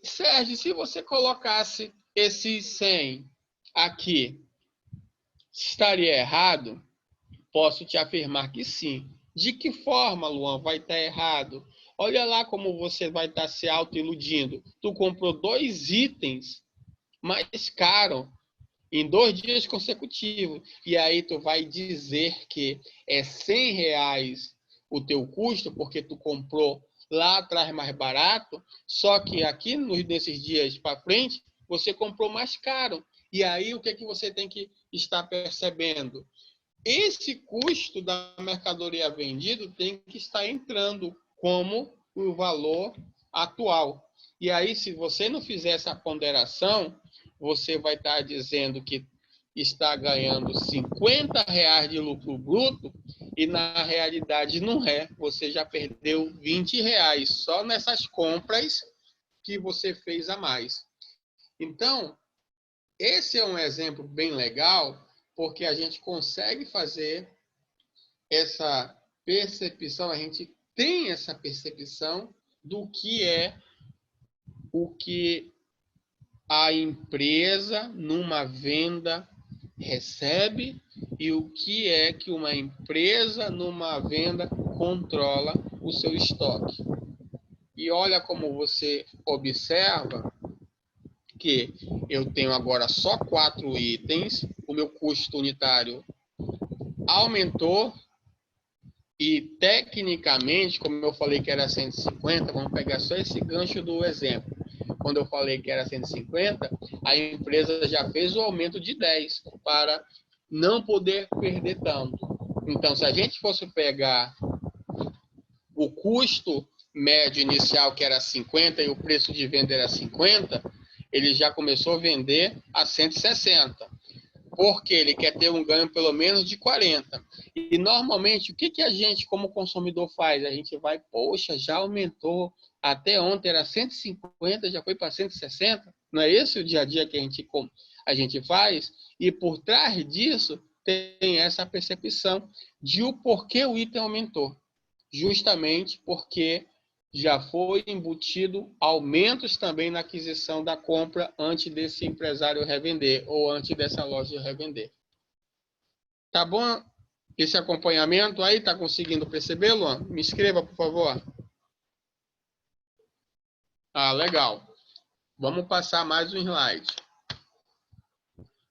Sérgio, se você colocasse esses 100 aqui, estaria errado? Posso te afirmar que sim. De que forma, Luan, vai estar errado? Olha lá como você vai estar se autoiludindo. Tu comprou 2 itens mais caros em 2 dias consecutivos. E aí tu vai dizer que é R$100 o teu custo, porque tu comprou lá atrás mais barato, só que aqui nesses dias para frente, você comprou mais caro. E aí o que você tem que estar percebendo? Esse custo da mercadoria vendida tem que estar entrando como o valor atual. E aí, se você não fizer essa ponderação, você vai estar dizendo que está ganhando R$50 de lucro bruto e na realidade não é. Você já perdeu R$20 só nessas compras que você fez a mais. Então, esse é um exemplo bem legal, porque a gente consegue fazer essa percepção, a gente tem essa percepção do que é o que a empresa numa venda recebe e o que é que uma empresa numa venda controla o seu estoque. E olha como você observa que eu tenho agora só 4 itens, o meu custo unitário aumentou e tecnicamente, como eu falei que era 150, vamos pegar só esse gancho do exemplo. Quando eu falei que era 150, a empresa já fez o aumento de 10 para não poder perder tanto. Então, se a gente fosse pegar o custo médio inicial, que era 50, e o preço de venda era 50, ele já começou a vender a 160. Porque ele quer ter um ganho pelo menos de 40. E normalmente, o que a gente, como consumidor, faz? A gente vai, poxa, já aumentou, até ontem era 150, já foi para 160. Não é esse o dia a dia que a gente faz? E por trás disso, tem essa percepção de o porquê o item aumentou. Justamente porque já foi embutido aumentos também na aquisição da compra antes desse empresário revender ou antes dessa loja revender. Tá bom esse acompanhamento aí? Tá conseguindo perceber, Luan? Me escreva, por favor. Ah, legal. Vamos passar mais um slide.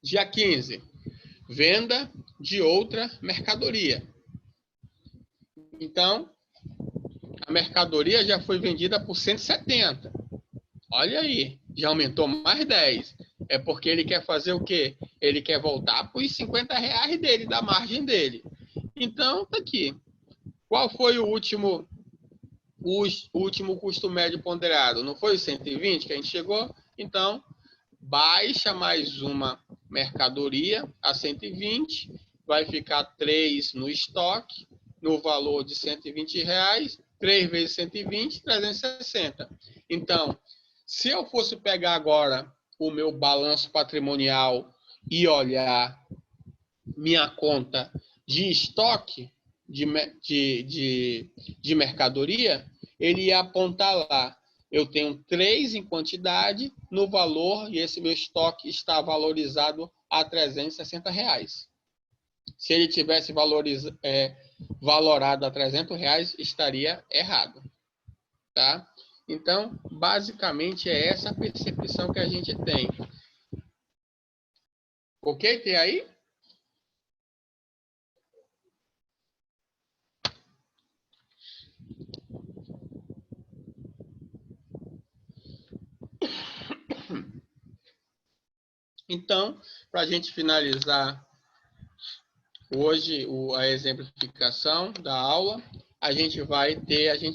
Dia 15, venda de outra mercadoria. Então, a mercadoria já foi vendida por 170. Olha aí, já aumentou mais 10. É porque ele quer fazer o quê? Ele quer voltar para os R$50 dele, da margem dele. Então, tá aqui. Qual foi o último custo médio ponderado? Não foi o 120 que a gente chegou? Então, baixa mais uma mercadoria a 120, vai ficar 3 no estoque, no valor de R$120, 3 vezes 120, 360. Então, se eu fosse pegar agora o meu balanço patrimonial e olhar minha conta de estoque de mercadoria, ele ia apontar lá. Eu tenho 3 em quantidade no valor e esse meu estoque está valorizado a R$360. Se ele tivesse valorado a R$300, estaria errado. Tá? Então, basicamente, é essa percepção que a gente tem. Ok? Tem aí? Então, para a gente finalizar hoje a exemplificação da aula, a gente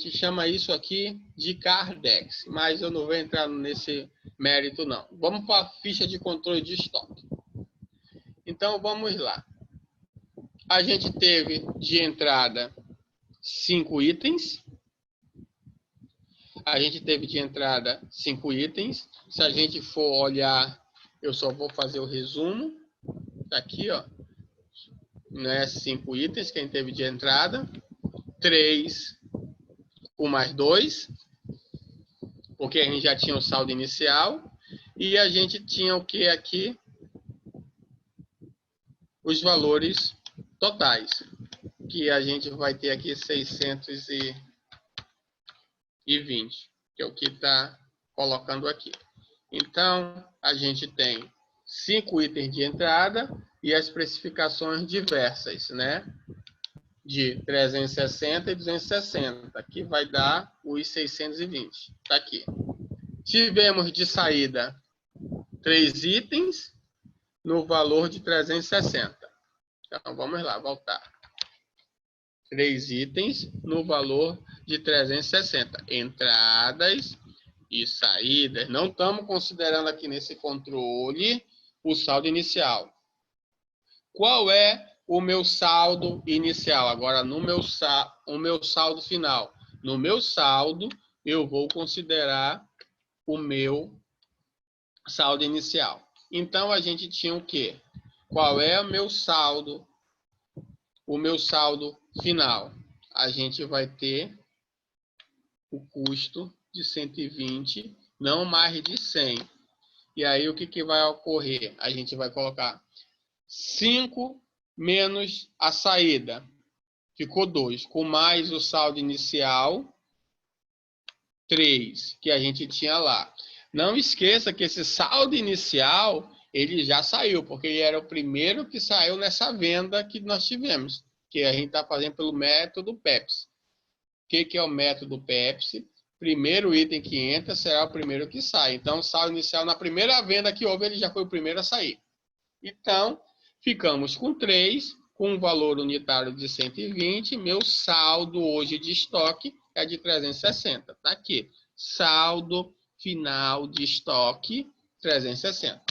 chama isso aqui de Cardex, mas eu não vou entrar nesse mérito não. Vamos para a ficha de controle de estoque. Então, vamos lá. A gente teve de entrada 5 itens. A gente teve de entrada 5 itens. Se a gente for olhar, eu só vou fazer o resumo. Tá aqui, ó. Né? 5 itens que a gente teve de entrada. 3, 1 mais 2. Porque a gente já tinha o saldo inicial. E a gente tinha o que aqui? Os valores totais. Que a gente vai ter aqui 620. Que é o que está colocando aqui. Então, a gente tem 5 itens de entrada e as precificações diversas, né? De 360 e 260, que vai dar os 620. Está aqui. Tivemos de saída 3 itens no valor de 360. Então, vamos lá, voltar. 3 itens no valor de 360. Entradas e saídas. Não estamos considerando aqui nesse controle o saldo inicial. Qual é o meu saldo inicial? Agora, o meu saldo final. No meu saldo, eu vou considerar o meu saldo inicial. Então, a gente tinha o quê? Qual é o meu saldo? O meu saldo final. A gente vai ter o custo de 120, não mais de 100. E aí, o que vai ocorrer? A gente vai colocar 5 menos a saída. Ficou 2. Com mais o saldo inicial, 3, que a gente tinha lá. Não esqueça que esse saldo inicial, ele já saiu, porque ele era o primeiro que saiu nessa venda que nós tivemos, que a gente está fazendo pelo método Pepsi. O que é o método Pepsi? Primeiro item que entra será o primeiro que sai. Então, o saldo inicial, na primeira venda que houve, ele já foi o primeiro a sair. Então, ficamos com 3, com um valor unitário de 120. Meu saldo hoje de estoque é de 360. Está aqui. Saldo final de estoque, 360.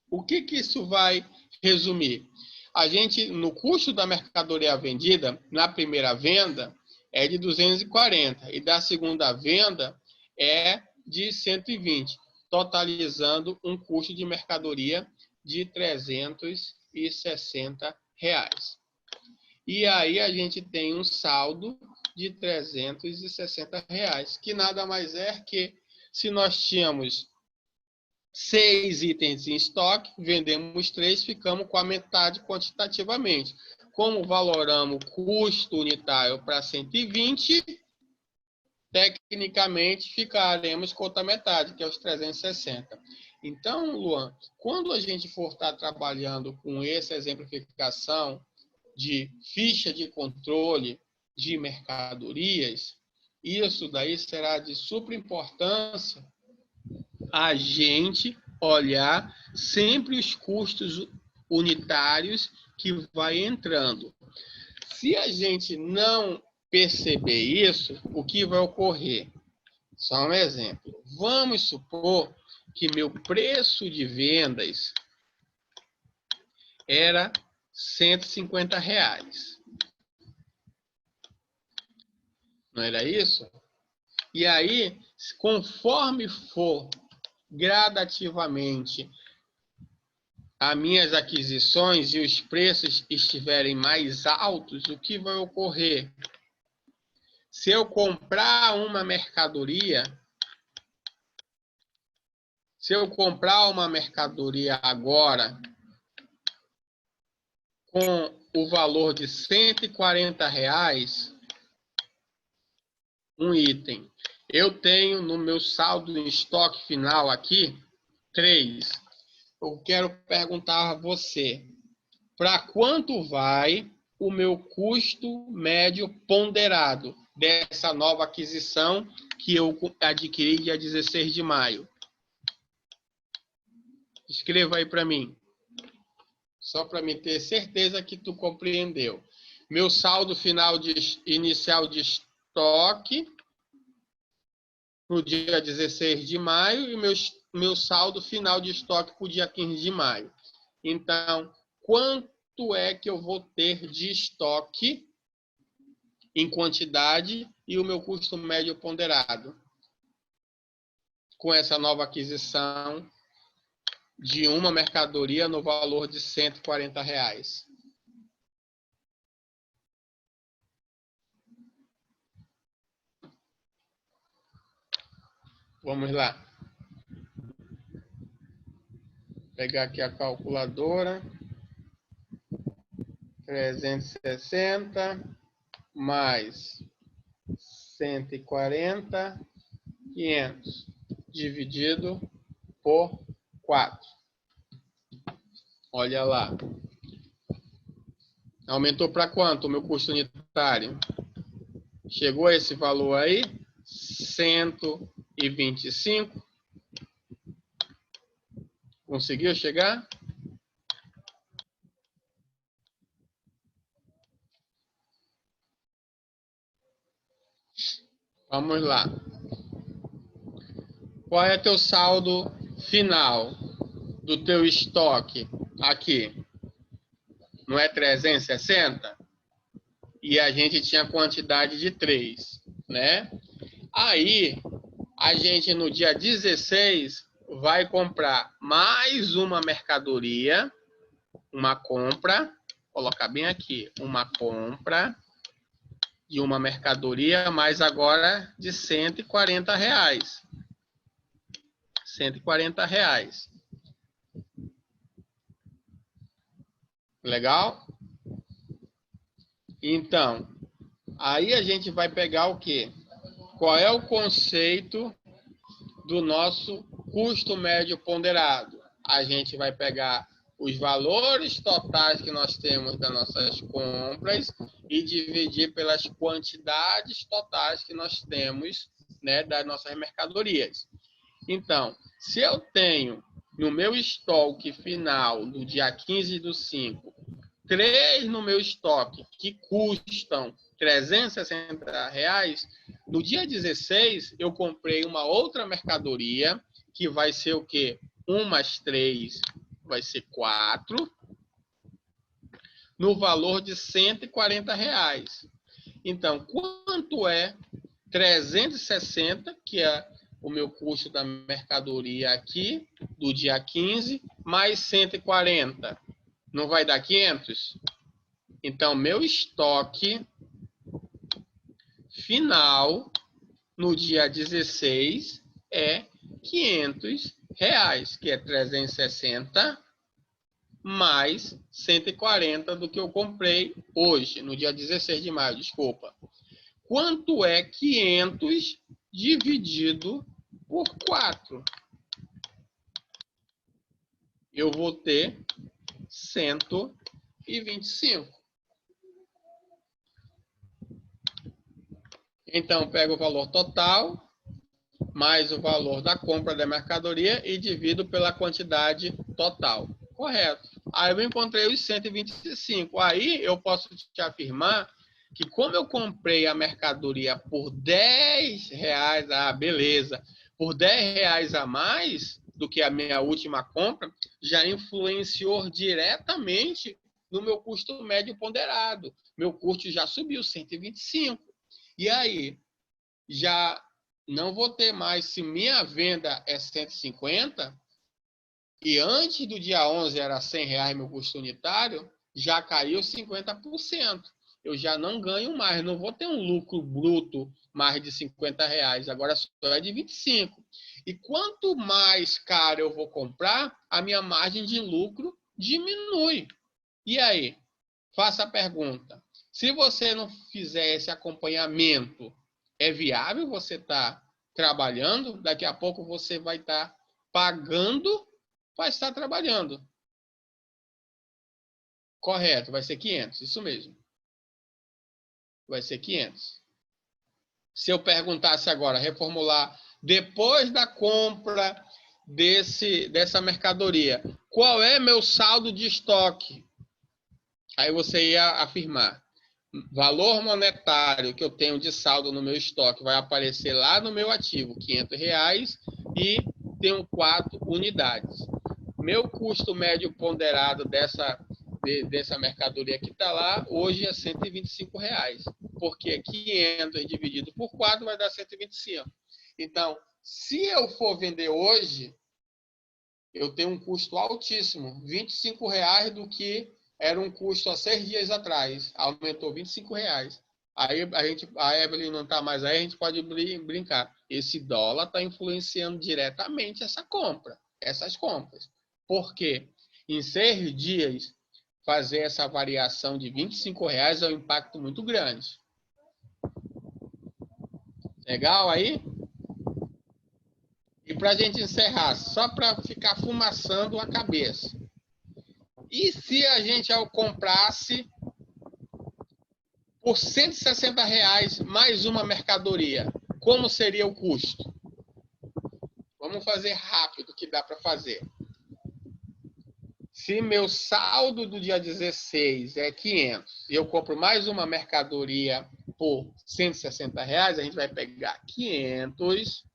O que isso vai resumir? A gente, no custo da mercadoria vendida, na primeira venda, é de 240. E da segunda venda é de 120, totalizando um custo de mercadoria de R$360. E aí a gente tem um saldo de R$360, que nada mais é que, se nós tínhamos 6 itens em estoque, vendemos 3, ficamos com a metade quantitativamente. Como valoramos o custo unitário para 120, tecnicamente ficaremos com outra metade, que é os 360. Então, Luan, quando a gente for estar trabalhando com essa exemplificação de ficha de controle de mercadorias, isso daí será de super importância a gente olhar sempre os custos unitários que vai entrando. Se a gente não perceber isso, o que vai ocorrer? Só um exemplo. Vamos supor que meu preço de vendas era R$150. Não era isso? E aí, conforme for gradativamente as minhas aquisições e os preços estiverem mais altos, o que vai ocorrer? Se eu comprar uma mercadoria, agora com o valor de R$140, um item, eu tenho no meu saldo em estoque final aqui 3. Eu quero perguntar a você, para quanto vai o meu custo médio ponderado dessa nova aquisição que eu adquiri dia 16 de maio? Escreva aí para mim. Só para me ter certeza que tu compreendeu. Meu saldo final inicial de estoque no dia 16 de maio e meu saldo final de estoque para o dia 15 de maio. Então, quanto é que eu vou ter de estoque em quantidade e o meu custo médio ponderado com essa nova aquisição de uma mercadoria no valor de R$140? Vamos lá. Vou pegar aqui a calculadora. 360 mais 140, 500, dividido por 4. Olha lá. Aumentou para quanto o meu custo unitário? Chegou a esse valor aí? 125. Conseguiu chegar? Vamos lá. Qual é teu saldo final do teu estoque aqui? Não é 360? E a gente tinha quantidade de 3, né? Aí, a gente no dia 16 vai comprar mais uma mercadoria, uma compra, vou colocar bem aqui, uma compra de uma mercadoria, mas agora de R$140. R$140. Legal? Então, aí a gente vai pegar o quê? Qual é o conceito do nosso custo médio ponderado? A gente vai pegar os valores totais que nós temos das nossas compras e dividir pelas quantidades totais que nós temos, né, das nossas mercadorias. Então, se eu tenho no meu estoque final, do dia 15/5, 3 no meu estoque que custam R$360, no dia 16 eu comprei uma outra mercadoria que vai ser o quê? 1 mais 3 vai ser 4, no valor de R$140. Então, quanto é 360, que é o meu custo da mercadoria aqui, do dia 15, mais 140? Não vai dar 500? Então, meu estoque final no dia 16 é R$500, que é 360 mais 140 do que eu comprei hoje, no dia 16 de maio, desculpa. quanto é 500 dividido por 4? Eu vou ter 125. Então, pego o valor total, mais o valor da compra da mercadoria e divido pela quantidade total. Correto. Aí eu encontrei os 125. Aí eu posso te afirmar que como eu comprei a mercadoria por R$10, beleza, por R$10 a mais do que a minha última compra, já influenciou diretamente no meu custo médio ponderado. Meu custo já subiu 125. E aí, já não vou ter mais, se minha venda é 150, e antes do dia 11 era R$100 meu custo unitário, já caiu 50%. Eu já não ganho mais, não vou ter um lucro bruto mais de R$50, agora só é de 25. E quanto mais caro eu vou comprar, a minha margem de lucro diminui. E aí? Faça a pergunta. Se você não fizer esse acompanhamento, é viável você estar trabalhando? Daqui a pouco você vai estar pagando para estar trabalhando. Correto, vai ser 500, isso mesmo. Vai ser 500. Se eu perguntasse agora, reformular, depois da compra dessa mercadoria, qual é meu saldo de estoque? Aí você ia afirmar, valor monetário que eu tenho de saldo no meu estoque vai aparecer lá no meu ativo, R$500, e tenho 4 unidades. Meu custo médio ponderado dessa mercadoria que está lá, hoje é R$125, porque 500 dividido por 4 vai dar 125. Então, se eu for vender hoje, eu tenho um custo altíssimo, R$25 do que era um custo há 6 dias atrás. Aumentou R$25. Aí a Evelyn não está mais aí, a gente pode brincar. Esse dólar está influenciando diretamente essas compras. Por quê? Em 6 dias, fazer essa variação de R$25 é um impacto muito grande. Legal aí? E para a gente encerrar, só para ficar fumaçando a cabeça. E se a gente comprasse por R$160 mais uma mercadoria, como seria o custo? Vamos fazer rápido, que dá para fazer. Se meu saldo do dia 16 é 500 e eu compro mais uma mercadoria por R$160, a gente vai pegar 500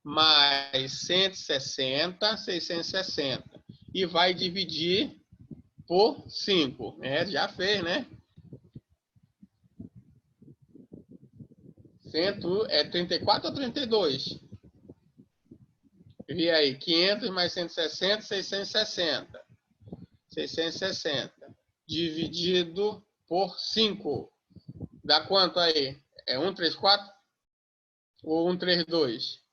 mais 160, 660. E vai dividir por 5. Já fez, né? 34 ou 32? E aí, 500 mais 160, 660. 660. Dividido por 5. Dá quanto aí? É 134 ou 132?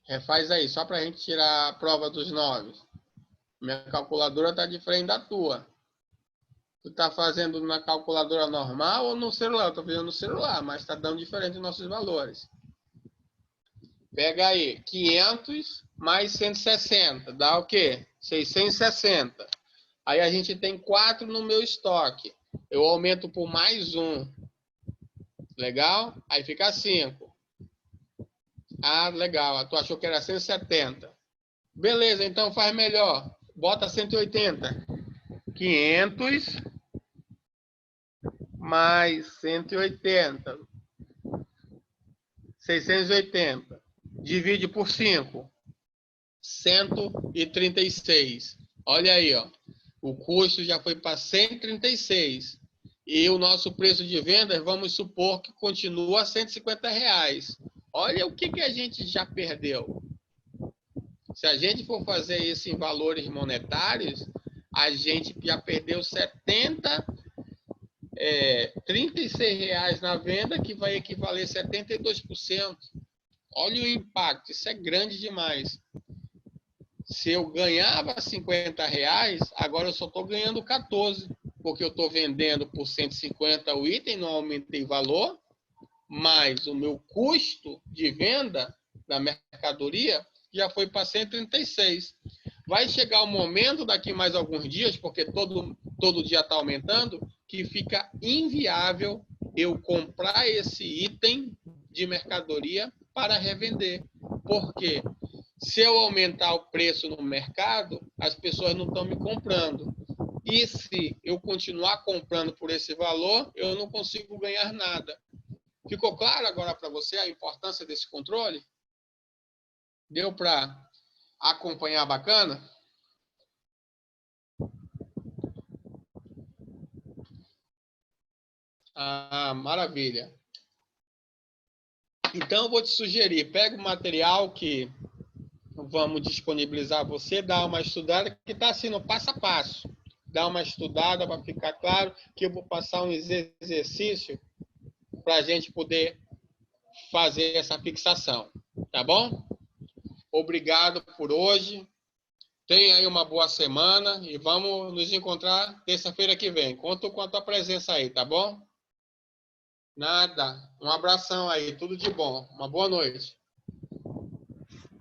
Refaz aí, só para a gente tirar a prova dos 9. Minha calculadora está diferente da tua. Tu está fazendo na calculadora normal ou no celular? Eu estou fazendo no celular, mas está dando diferente os nossos valores. Pega aí, 500 mais 160, dá o quê? 660. Aí a gente tem 4 no meu estoque. Eu aumento por mais 1. Legal? Aí fica 5. Ah, legal. Tu achou que era 170. Beleza, então faz melhor. Bota 180. 500 mais 180. 680. Divide por 5. 136. Olha aí, ó. O custo já foi para 136. E o nosso preço de venda, vamos supor que continua a R$150. Olha o que a gente já perdeu. Se a gente for fazer isso em valores monetários, a gente já perdeu R$36 na venda, que vai equivaler a 72%. Olha o impacto, isso é grande demais. Se eu ganhava 50 reais, agora eu só estou ganhando 14, porque eu estou vendendo por 150 o item, não aumentei valor, mas o meu custo de venda da mercadoria já foi para 136. Vai chegar o momento, daqui mais alguns dias, porque todo dia está aumentando, que fica inviável eu comprar esse item de mercadoria para revender. Por quê? Se eu aumentar o preço no mercado, as pessoas não estão me comprando. E se eu continuar comprando por esse valor, eu não consigo ganhar nada. Ficou claro agora para você a importância desse controle? Deu para acompanhar bacana? Ah, maravilha. Então, eu vou te sugerir, pega o material que vamos disponibilizar a você, dá uma estudada, que está assim no passo a passo. Dá uma estudada para ficar claro que eu vou passar um exercício para a gente poder fazer essa fixação. Tá bom? Obrigado por hoje. Tenha aí uma boa semana e vamos nos encontrar terça-feira que vem. Conto com a tua presença aí, tá bom? Nada. Um abração aí, tudo de bom. Uma boa noite.